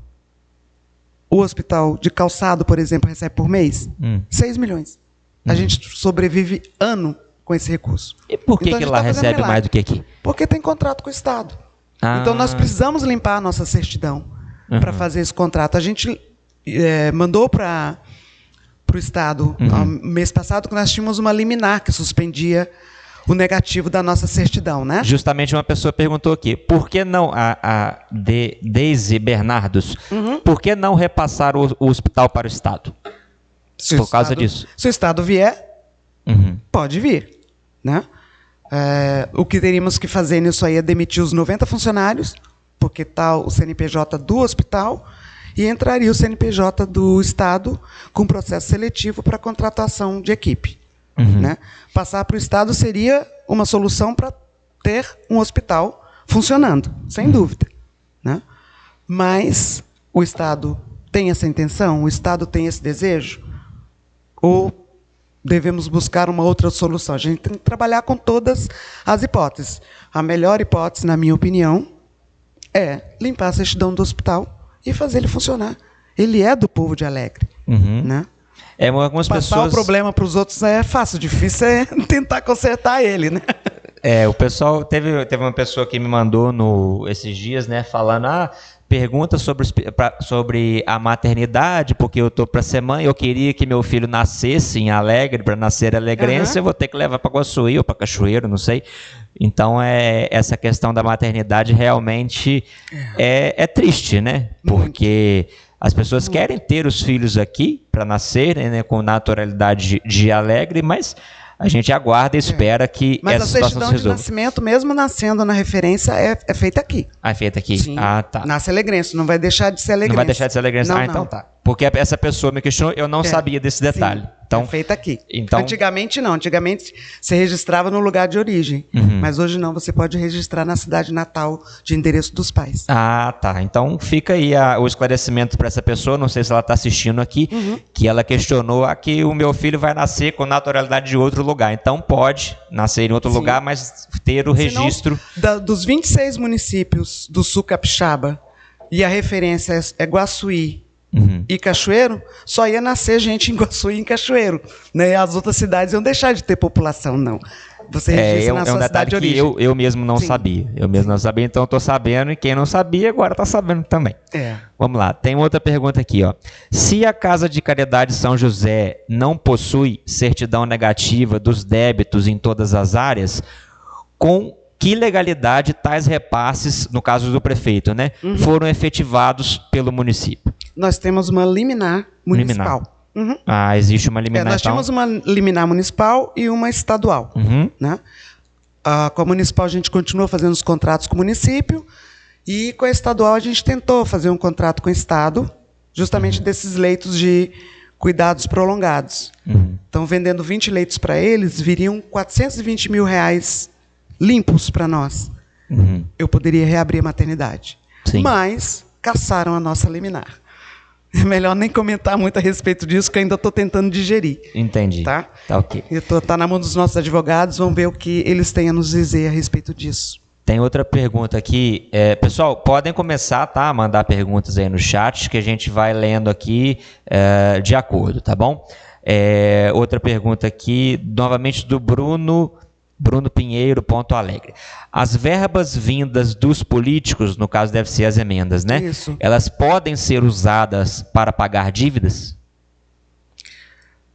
o hospital de Calçado, por exemplo, recebe por mês? 6 milhões. A gente sobrevive ano com esse recurso. E por que, que lá recebe mais do que aqui? Porque tem contrato com o Estado. Então, nós precisamos limpar a nossa certidão para fazer esse contrato. A gente mandou para o Estado, mês passado, que nós tínhamos uma liminar que suspendia o negativo da nossa certidão, né? Justamente uma pessoa perguntou aqui, por que não, Deise Bernardos, por que não repassar o hospital para o Estado? Por causa disso. Se o Estado vier, pode vir, né? O que teríamos que fazer nisso aí é demitir os 90 funcionários, porque está o CNPJ do hospital, e entraria o CNPJ do Estado com processo seletivo para contratação de equipe. Né? Passar para o Estado seria uma solução para ter um hospital funcionando, sem dúvida. Né? Mas o Estado tem essa intenção? O Estado tem esse desejo? Ou devemos buscar uma outra solução? A gente tem que trabalhar com todas as hipóteses. A melhor hipótese, na minha opinião, é limpar a certidão do hospital e fazer ele funcionar. Ele é do povo de Alegre. Né? Algumas Passar pessoas... o problema para os outros é fácil, difícil é tentar consertar ele, né? O pessoal... Teve uma pessoa que me mandou esses dias, né, falando, pergunta sobre a maternidade, porque eu estou para ser mãe, eu queria que meu filho nascesse em Alegre, para nascer alegrense, eu vou ter que levar para Guaçuí ou para Cachoeiro, não sei. Então, essa questão da maternidade realmente é triste, né? Porque as pessoas querem ter os filhos aqui para nascerem, né, com naturalidade de Alegre, mas a gente aguarda e espera que essa situação se resolva. Mas a certidão de nascimento, mesmo nascendo na referência, é feita aqui. É feita aqui? Sim. Tá. Nasce alegrense, não vai deixar de ser alegrense. Não vai deixar de ser alegrense? Não, então tá. Porque essa pessoa me questionou, eu não sabia desse detalhe. Sim, então, é feita aqui. Então... Antigamente não, antigamente você registrava no lugar de origem, mas hoje não, você pode registrar na cidade natal de endereço dos pais. Tá. Então fica aí o esclarecimento para essa pessoa, não sei se ela está assistindo aqui, que ela questionou que o meu filho vai nascer com naturalidade de outro lugar. Então pode nascer em outro lugar, mas ter o registro... Dos 26 municípios do sul capixaba, e a referência é Guaçuí, e Cachoeiro, só ia nascer gente em Guaçuí e em Cachoeiro. Né? As outras cidades iam deixar de ter população, não. Você registra na sua cidade de origem. Eu mesmo não sabia. Eu mesmo não sabia, então estou sabendo, e quem não sabia agora está sabendo também. Vamos lá, tem outra pergunta aqui. Se a Casa de Caridade São José não possui certidão negativa dos débitos em todas as áreas, com que legalidade tais repasses, no caso do prefeito, né, foram efetivados pelo município? Nós temos uma liminar municipal. Existe uma liminar. Nós tínhamos uma liminar municipal e uma estadual. Né? Com a municipal a gente continua fazendo os contratos com o município, e com a estadual a gente tentou fazer um contrato com o Estado, justamente desses leitos de cuidados prolongados. Então, vendendo 20 leitos para eles, viriam R$420 mil limpos para nós. Eu poderia reabrir a maternidade. Sim. Mas caçaram a nossa liminar. É melhor nem comentar muito a respeito disso, que eu ainda estou tentando digerir. Entendi. Tá? Tá ok. Está na mão dos nossos advogados, vamos ver o que eles têm a nos dizer a respeito disso. Tem outra pergunta aqui. Pessoal, podem começar, tá, a mandar perguntas aí no chat, que a gente vai lendo aqui de acordo, tá bom? Outra pergunta aqui, novamente do Bruno Pinheiro, Ponto Alegre. As verbas vindas dos políticos, no caso deve ser as emendas, né? Isso. Elas podem ser usadas para pagar dívidas?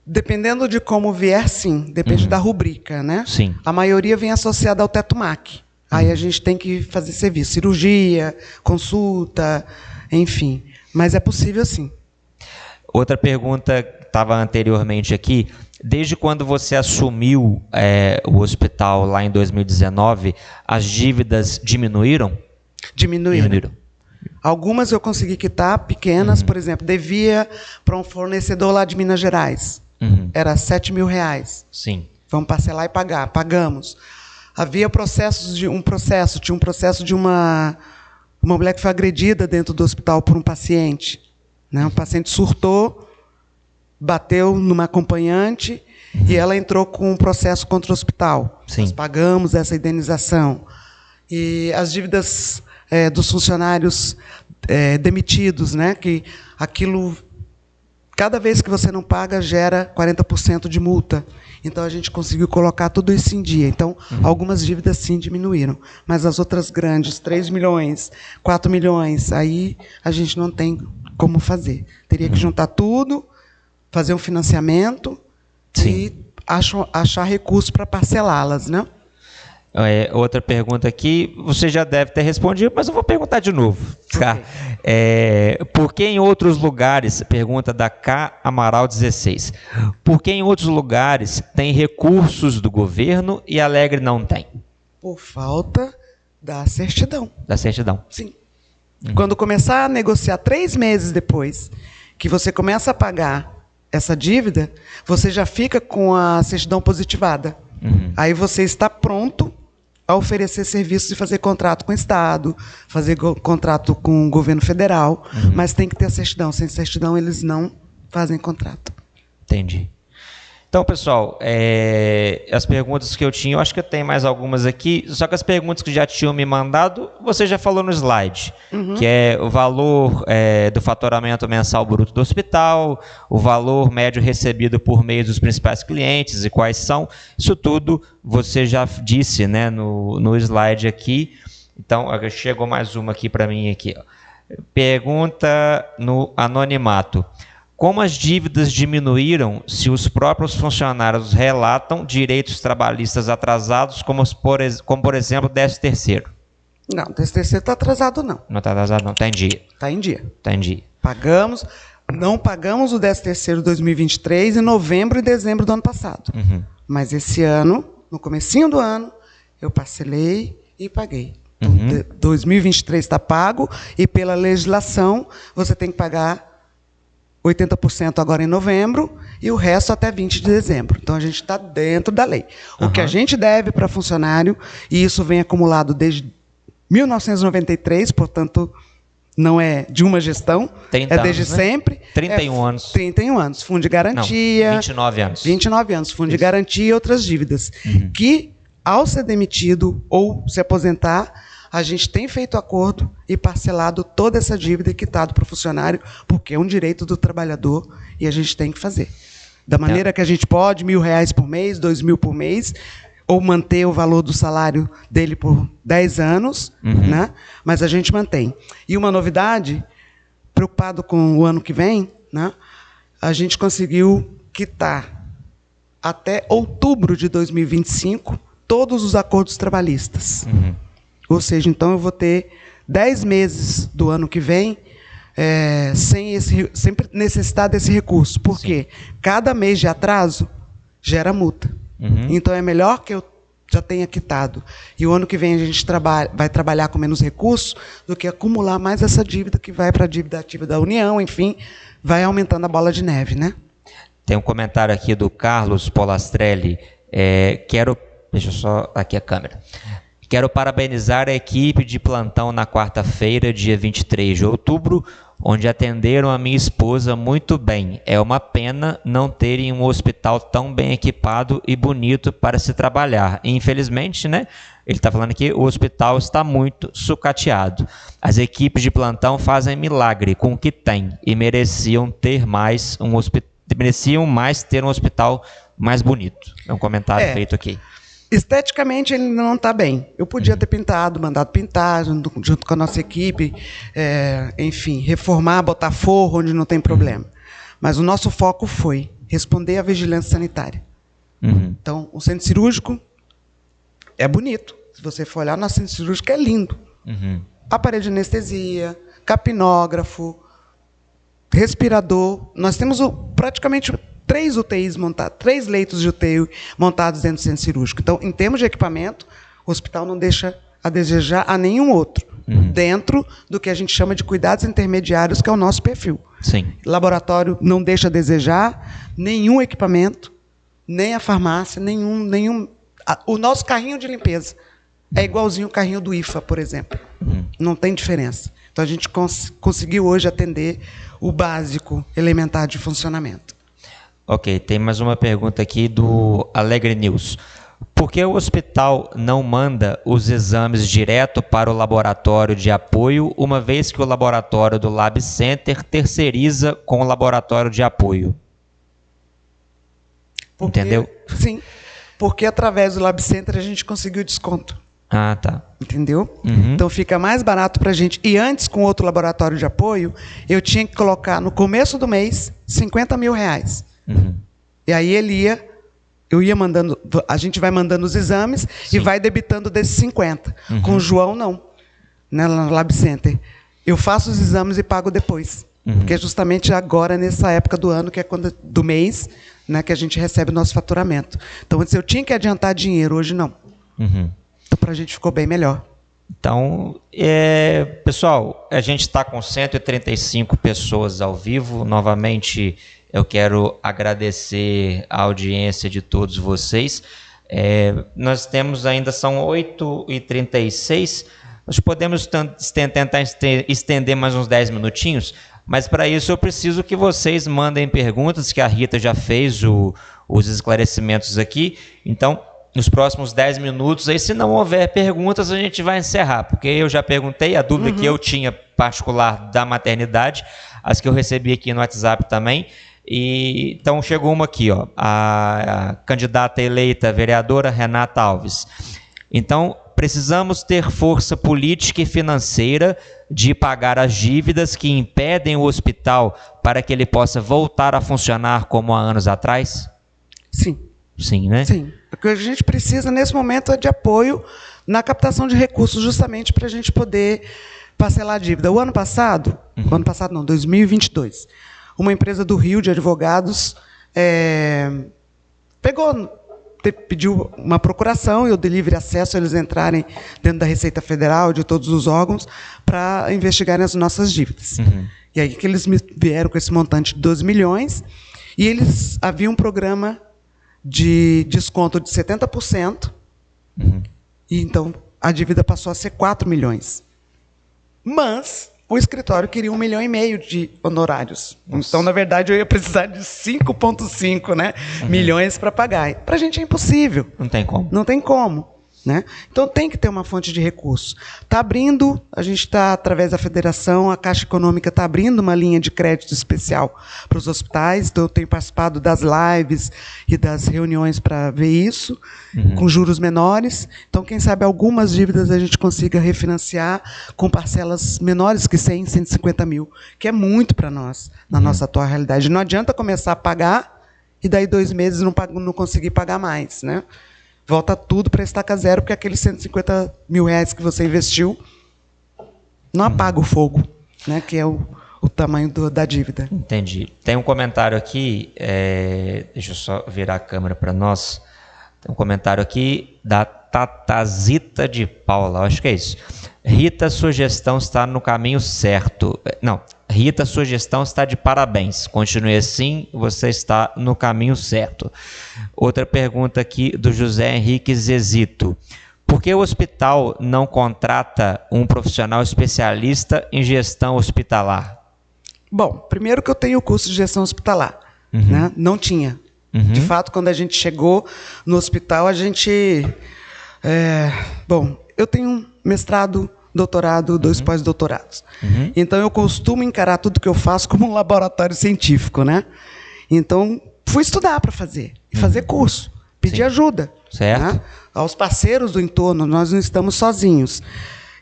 Dependendo de como vier, sim. Depende da rubrica, né? Sim. A maioria vem associada ao teto MAC. Aí a gente tem que fazer serviço, cirurgia, consulta, enfim. Mas é possível, sim. Outra pergunta que estava anteriormente aqui. Desde quando você assumiu o hospital lá em 2019, as dívidas diminuíram? Diminuíram. Algumas eu consegui quitar, pequenas, por exemplo, devia para um fornecedor lá de Minas Gerais. Era R$7 mil. Sim. Vamos parcelar e pagar. Pagamos. Havia tinha um processo de uma mulher que foi agredida dentro do hospital por um paciente. Né? Um paciente surtou bateu numa acompanhante e ela entrou com um processo contra o hospital. Sim. Nós pagamos essa indenização. E as dívidas dos funcionários demitidos, né, que aquilo, cada vez que você não paga, gera 40% de multa. Então, a gente conseguiu colocar tudo isso em dia. Então, algumas dívidas, sim, diminuíram. Mas as outras grandes, 3 milhões, 4 milhões, aí a gente não tem como fazer. Teria que juntar tudo, fazer um financiamento, sim, e achar recursos para parcelá-las, né? Outra pergunta aqui, você já deve ter respondido, mas eu vou perguntar de novo. Tá? Okay. Por que em outros lugares, pergunta da K Amaral 16, por que em outros lugares tem recursos do governo e Alegre não tem? Por falta da certidão. Da certidão. Sim. Quando começar a negociar 3 meses depois, que você começa a pagar essa dívida, você já fica com a certidão positivada. Aí você está pronto a oferecer serviços e fazer contrato com o Estado, fazer contrato com o governo federal, mas tem que ter a certidão. Sem certidão, eles não fazem contrato. Entendi. Então, pessoal, as perguntas que eu tinha, eu acho que eu tenho mais algumas aqui, só que as perguntas que já tinham me mandado, você já falou no slide, que é o valor do faturamento mensal bruto do hospital, o valor médio recebido por meio dos principais clientes e quais são, isso tudo você já disse, né, no slide aqui. Então, chegou mais uma aqui para mim. Aqui, ó. Pergunta no anonimato. Como as dívidas diminuíram se os próprios funcionários relatam direitos trabalhistas atrasados, como por exemplo, 13º? Não, 13º está atrasado, não. Não está atrasado, não. Está em dia. Está em dia. Está em dia. Não pagamos o 13º 2023 em novembro e dezembro do ano passado. Mas esse ano, no comecinho do ano, eu parcelei e paguei. Então, 2023 está pago e pela legislação você tem que pagar 80% agora em novembro e o resto até 20 de dezembro. Então, a gente está dentro da lei. O que a gente deve para funcionário, e isso vem acumulado desde 1993, portanto, não é de uma gestão, é desde anos, né? sempre. 31 anos. 31 anos. Fundo de garantia. Não, 29 anos. 29 anos. Fundo de garantia e outras dívidas. Que, ao ser demitido ou se aposentar, a gente tem feito acordo e parcelado toda essa dívida e quitado para o funcionário, porque é um direito do trabalhador e a gente tem que fazer. Da maneira que a gente pode, R$1.000 por mês, R$2.000 por mês, ou manter o valor do salário dele por 10 anos, né? Mas a gente mantém. E uma novidade, preocupado com o ano que vem, né? A gente conseguiu quitar até outubro de 2025 todos os acordos trabalhistas. Ou seja, então eu vou ter 10 meses do ano que vem sem necessitar desse recurso. Por quê? Cada mês de atraso gera multa. Então é melhor que eu já tenha quitado. E o ano que vem a gente vai trabalhar com menos recursos do que acumular mais essa dívida que vai para a dívida ativa da União, enfim, vai aumentando a bola de neve, né? Tem um comentário aqui do Carlos Polastrelli. Deixa eu só aqui a câmera. Quero parabenizar a equipe de plantão na quarta-feira, dia 23 de outubro, onde atenderam a minha esposa muito bem. É uma pena não terem um hospital tão bem equipado e bonito para se trabalhar. Infelizmente, né? Ele está falando que o hospital está muito sucateado. As equipes de plantão fazem milagre com o que tem e mereciam mais ter um hospital mais bonito. É um comentário feito aqui. Esteticamente, ele não está bem. Eu podia ter mandado pintar, junto com a nossa equipe, enfim, reformar, botar forro onde não tem problema. Mas o nosso foco foi responder à vigilância sanitária. Então, o centro cirúrgico é bonito. Se você for olhar, o nosso centro cirúrgico é lindo. Aparelho de anestesia, capnógrafo, respirador. Nós temos praticamente 3 UTIs montadas, 3 leitos de UTI montados dentro do centro cirúrgico. Então, em termos de equipamento, o hospital não deixa a desejar a nenhum outro, dentro do que a gente chama de cuidados intermediários, que é o nosso perfil. Sim. Laboratório não deixa a desejar, nenhum equipamento, nem a farmácia, o nosso carrinho de limpeza é igualzinho o carrinho do IFA, por exemplo. Não tem diferença. Então, a gente conseguiu hoje atender o básico elementar de funcionamento. Ok, tem mais uma pergunta aqui do Alegre News. Por que o hospital não manda os exames direto para o laboratório de apoio, uma vez que o laboratório do Lab Center terceiriza com o laboratório de apoio? Entendeu? Sim, porque através do Lab Center a gente conseguiu desconto. Ah, tá. Entendeu? Uhum. Então fica mais barato para a gente. E antes, com outro laboratório de apoio, eu tinha que colocar no começo do mês R$50 mil. Uhum. E aí eu ia mandando, a gente vai mandando os exames e vai debitando desses 50. Uhum. Com o João, não. Né, lá no Lab Center. Eu faço os exames e pago depois. Uhum. Porque é justamente agora, nessa época do ano, que é quando, do mês, né, que a gente recebe o nosso faturamento. Então, antes eu tinha que adiantar dinheiro, hoje não. Uhum. Então, para a gente ficou bem melhor. Então, pessoal, a gente está com 135 pessoas ao vivo. Novamente, eu quero agradecer a audiência de todos vocês. Nós temos ainda, são 8h36, nós podemos tentar estender mais uns 10 minutinhos, mas para isso eu preciso que vocês mandem perguntas, que a Rita já fez os esclarecimentos aqui. Então, nos próximos 10 minutos, aí, se não houver perguntas, a gente vai encerrar, porque eu já perguntei a dúvida que eu tinha particular da maternidade, as que eu recebi aqui no WhatsApp também. E, então chegou uma aqui, ó, a candidata eleita vereadora Renata Alves. Então, precisamos ter força política e financeira de pagar as dívidas que impedem o hospital para que ele possa voltar a funcionar como há anos atrás? Sim. Sim, né? Sim. O que a gente precisa nesse momento é de apoio na captação de recursos, justamente para a gente poder parcelar a dívida. O ano passado, 2022, uma empresa do Rio de advogados pediu uma procuração e eu dei livre acesso a eles entrarem dentro da Receita Federal, de todos os órgãos, para investigarem as nossas dívidas. Uhum. E aí que eles me vieram com esse montante de 12 milhões e eles haviam um programa de desconto de 70%, e então a dívida passou a ser 4 milhões. Mas o escritório queria 1,5 milhão de honorários. Nossa. Então, na verdade, eu ia precisar de 5,5 milhões para pagar. Para a gente é impossível. Não tem como. Não tem como. Né? Então tem que ter uma fonte de recursos. Está abrindo, a gente está, através da federação, a Caixa Econômica está abrindo uma linha de crédito especial para os hospitais, então eu tenho participado das lives e das reuniões para ver isso, com juros menores. Então, quem sabe algumas dívidas a gente consiga refinanciar com parcelas menores que 100, 150 mil, que é muito para nós, na nossa atual realidade. Não adianta começar a pagar e daí 2 meses não conseguir pagar mais, né? Volta tudo para estaca zero, porque aqueles 150 mil reais que você investiu não apaga o fogo, né, que é o tamanho da dívida. Entendi. Tem um comentário aqui, deixa eu só virar a câmera para nós. Tem um comentário aqui da Tatazita de Paula, acho que é isso. Rita, sua gestão está no caminho certo. Não, Rita, sua gestão está de parabéns. Continue assim, você está no caminho certo. Outra pergunta aqui do José Henrique Zezito. Por que o hospital não contrata um profissional especialista em gestão hospitalar? Bom, primeiro que eu tenho o curso de gestão hospitalar. Né? Não tinha. De fato, quando a gente chegou no hospital, a gente... Bom, eu tenho um mestrado, doutorado, 2 pós-doutorados. Então, eu costumo encarar tudo que eu faço como um laboratório científico, né? Então, fui estudar para fazer. E fazer curso. Pedir ajuda. Certo. Né? Aos parceiros do entorno, nós não estamos sozinhos.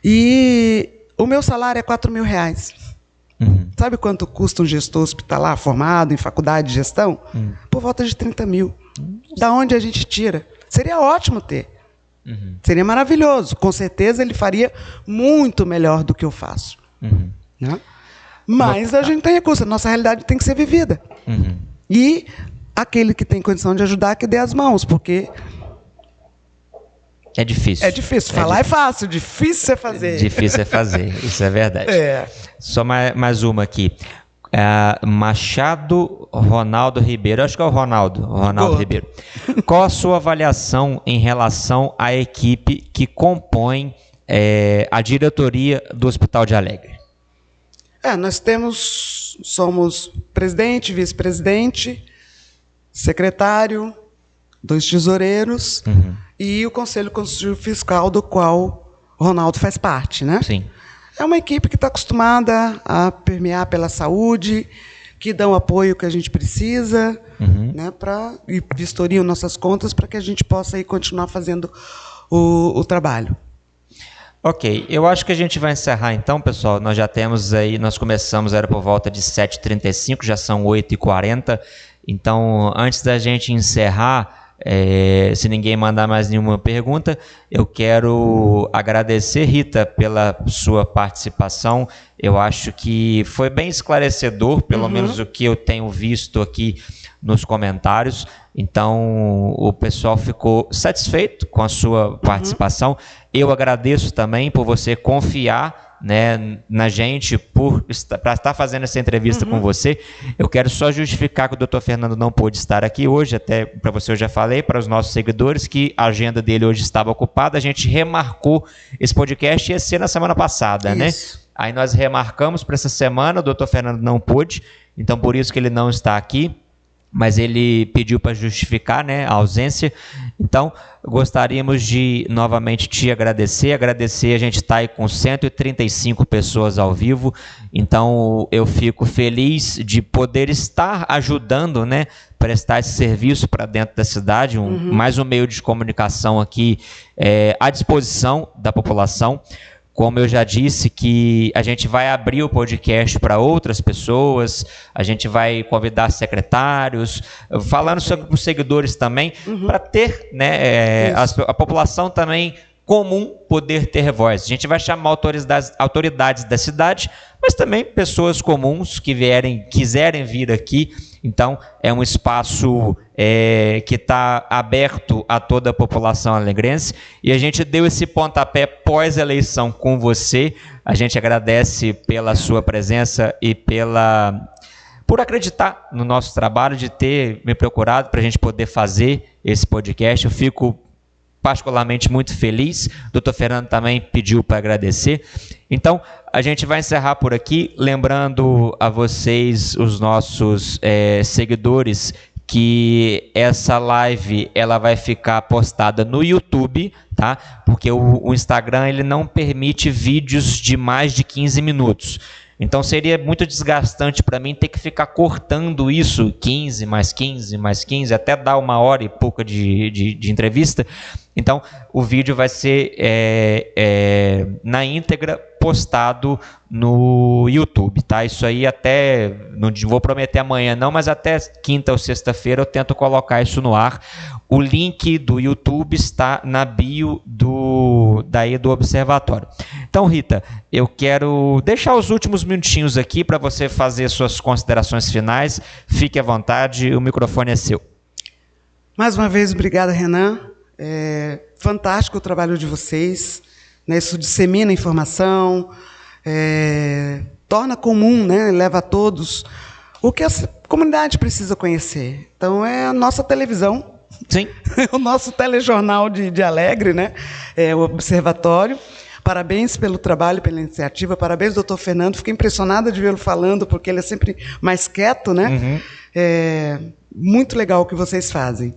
E o meu salário é 4 mil reais. Sabe quanto custa um gestor hospitalar formado em faculdade de gestão? Por volta de 30 mil. Da onde a gente tira? Seria ótimo ter. Seria maravilhoso. Com certeza ele faria muito melhor do que eu faço. Né? Mas a gente tem recurso. A nossa realidade tem que ser vivida. E aquele que tem condição de ajudar, que dê as mãos, porque... É difícil. É difícil. Falar é fácil, difícil é fazer. Difícil é fazer, isso é verdade. Só mais uma aqui. Machado Ronaldo Ribeiro, acho que é o Ronaldo Ribeiro. Qual a sua avaliação em relação à equipe que compõe a diretoria do Hospital de Alegre? Nós somos presidente, vice-presidente, secretário, 2 tesoureiros e o Conselho Consultivo Fiscal, do qual o Ronaldo faz parte, né? Sim. É uma equipe que está acostumada a permear pela saúde, que dão o apoio que a gente precisa, né, e vistoriam nossas contas para que a gente possa aí continuar fazendo o trabalho. Ok, eu acho que a gente vai encerrar então, pessoal. Nós já temos aí, nós começamos, era por volta de 7h35, já são 8h40. Então, antes da gente encerrar, se ninguém mandar mais nenhuma pergunta, eu quero agradecer, Rita, pela sua participação. Eu acho que foi bem esclarecedor, pelo menos o que eu tenho visto aqui nos comentários. Então, o pessoal ficou satisfeito com a sua participação. Eu agradeço também por você confiar, né, na gente, para estar fazendo essa entrevista com você. Eu quero só justificar que o Dr. Fernando não pôde estar aqui hoje, até para você eu já falei, para os nossos seguidores, que a agenda dele hoje estava ocupada. A gente remarcou esse podcast, ia ser na semana passada, né? Aí nós remarcamos para essa semana, o Dr. Fernando não pôde, então por isso que ele não está aqui. Mas ele pediu para justificar, né, a ausência. Então, gostaríamos de novamente te agradecer. A gente está aí com 135 pessoas ao vivo. Então, eu fico feliz de poder estar ajudando, né, prestar esse serviço para dentro da cidade. Mais um meio de comunicação aqui à disposição da população. Como eu já disse, que a gente vai abrir o podcast para outras pessoas, a gente vai convidar secretários, falando sobre os seguidores também, para ter, né, a população também comum poder ter voz. A gente vai chamar autoridades da cidade, mas também pessoas comuns que quiserem vir aqui. Então, é um espaço que está aberto a toda a população alegrense, e a gente deu esse pontapé pós-eleição com você. A gente agradece pela sua presença e por acreditar no nosso trabalho, de ter me procurado para a gente poder fazer esse podcast. Eu fico particularmente muito feliz. O Dr. Fernando também pediu para agradecer. Então, a gente vai encerrar por aqui, lembrando a vocês, os nossos seguidores, que essa live ela vai ficar postada no YouTube, tá? Porque o Instagram ele não permite vídeos de mais de 15 minutos. Então seria muito desgastante para mim ter que ficar cortando isso, 15 mais 15 mais 15, até dar 1h e pouca de entrevista. Então o vídeo vai ser na íntegra postado no YouTube, tá? Isso aí até, não vou prometer amanhã não, mas até quinta ou sexta-feira eu tento colocar isso no ar. O link do YouTube está na bio do Observatório. Então, Rita, eu quero deixar os últimos minutinhos aqui para você fazer suas considerações finais. Fique à vontade, o microfone é seu. Mais uma vez, obrigada, Renan. Fantástico o trabalho de vocês, né? Isso dissemina informação, torna comum, né? Leva a todos o que a comunidade precisa conhecer. Então, é a nossa televisão. Sim. O nosso telejornal de Alegre, né? O Observatório. Parabéns pelo trabalho, pela iniciativa. Parabéns, doutor Fernando. Fiquei impressionada de vê-lo falando, porque ele é sempre mais quieto, né? Muito legal o que vocês fazem.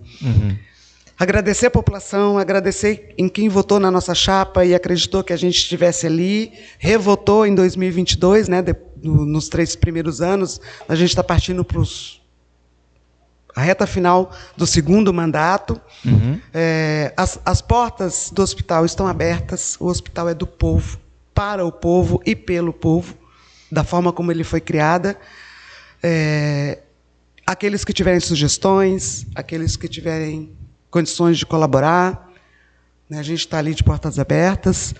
Agradecer a população, agradecer em quem votou na nossa chapa e acreditou que a gente estivesse ali, revotou em 2022, né? Nos 3 primeiros anos. A gente está partindo para a reta final do 2º mandato. As portas do hospital estão abertas. O hospital é do povo, para o povo e pelo povo, da forma como ele foi criada. Aqueles que tiverem sugestões, aqueles que tiverem condições de colaborar, né, a gente está ali de portas abertas,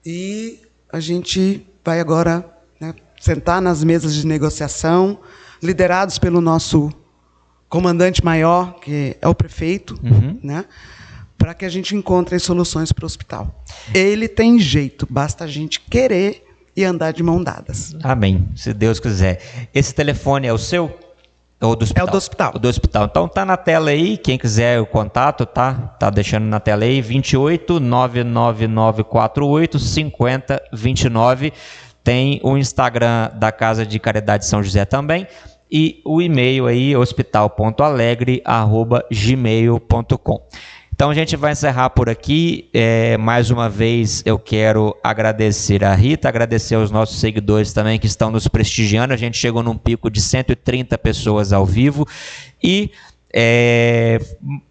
e a gente vai agora, né, sentar nas mesas de negociação, liderados pelo nosso comandante maior, que é o prefeito, né, para que a gente encontre soluções para o hospital. Ele tem jeito, basta a gente querer e andar de mão dadas. Amém, se Deus quiser. Esse telefone é o seu? Ou do hospital? É o do hospital. O do hospital. Então tá na tela aí, quem quiser o contato, tá deixando na tela aí, 28 99948 5029. Tem o Instagram da Casa de Caridade São José também. e o e-mail aí, hospital.alegre@gmail.com. Então a gente vai encerrar por aqui. Mais uma vez eu quero agradecer a Rita, agradecer aos nossos seguidores também que estão nos prestigiando. A gente chegou num pico de 130 pessoas ao vivo e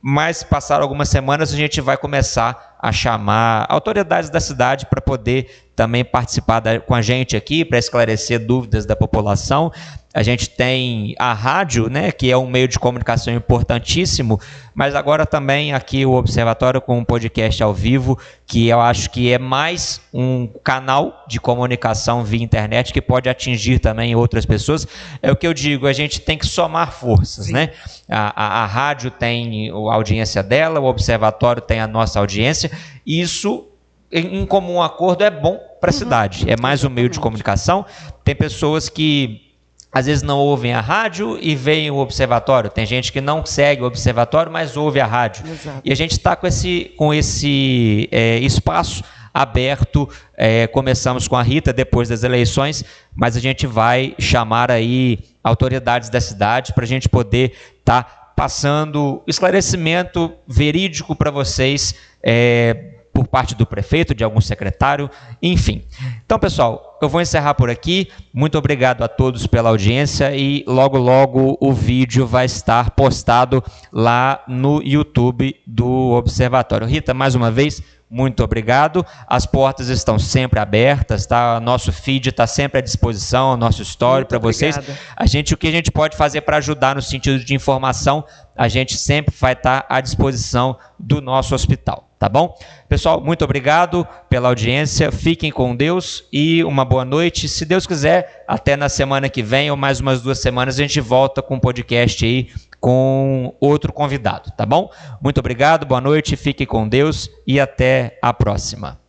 mas passaram algumas semanas a gente vai começar a chamar autoridades da cidade para poder também participar com a gente aqui, para esclarecer dúvidas da população. A gente tem a rádio, né, que é um meio de comunicação importantíssimo, mas agora também aqui o Observatório com um podcast ao vivo, que eu acho que é mais um canal de comunicação via internet que pode atingir também outras pessoas. É o que eu digo, a gente tem que somar forças, né? A rádio tem a audiência dela, o Observatório tem a nossa audiência, e isso em comum acordo é bom para a cidade, é mais um meio de comunicação. Tem pessoas que às vezes não ouvem a rádio e veem o Observatório. Tem gente que não segue o Observatório, mas ouve a rádio. Exato. E a gente está com esse espaço aberto. Começamos com a Rita depois das eleições, mas a gente vai chamar aí autoridades da cidade para a gente poder estar passando esclarecimento verídico para vocês, por parte do prefeito, de algum secretário, enfim. Então, pessoal, eu vou encerrar por aqui. Muito obrigado a todos pela audiência e logo, logo o vídeo vai estar postado lá no YouTube do Observatório. Rita, mais uma vez, muito obrigado. As portas estão sempre abertas, tá? Nosso feed está sempre à disposição, nosso story para vocês. O que a gente pode fazer para ajudar no sentido de informação, a gente sempre vai estar à disposição do nosso hospital, tá bom? Pessoal, muito obrigado pela audiência, fiquem com Deus e uma boa noite. Se Deus quiser, até na semana que vem ou mais umas 2 semanas a gente volta com um podcast aí com outro convidado, tá bom? Muito obrigado, boa noite, fiquem com Deus e até a próxima.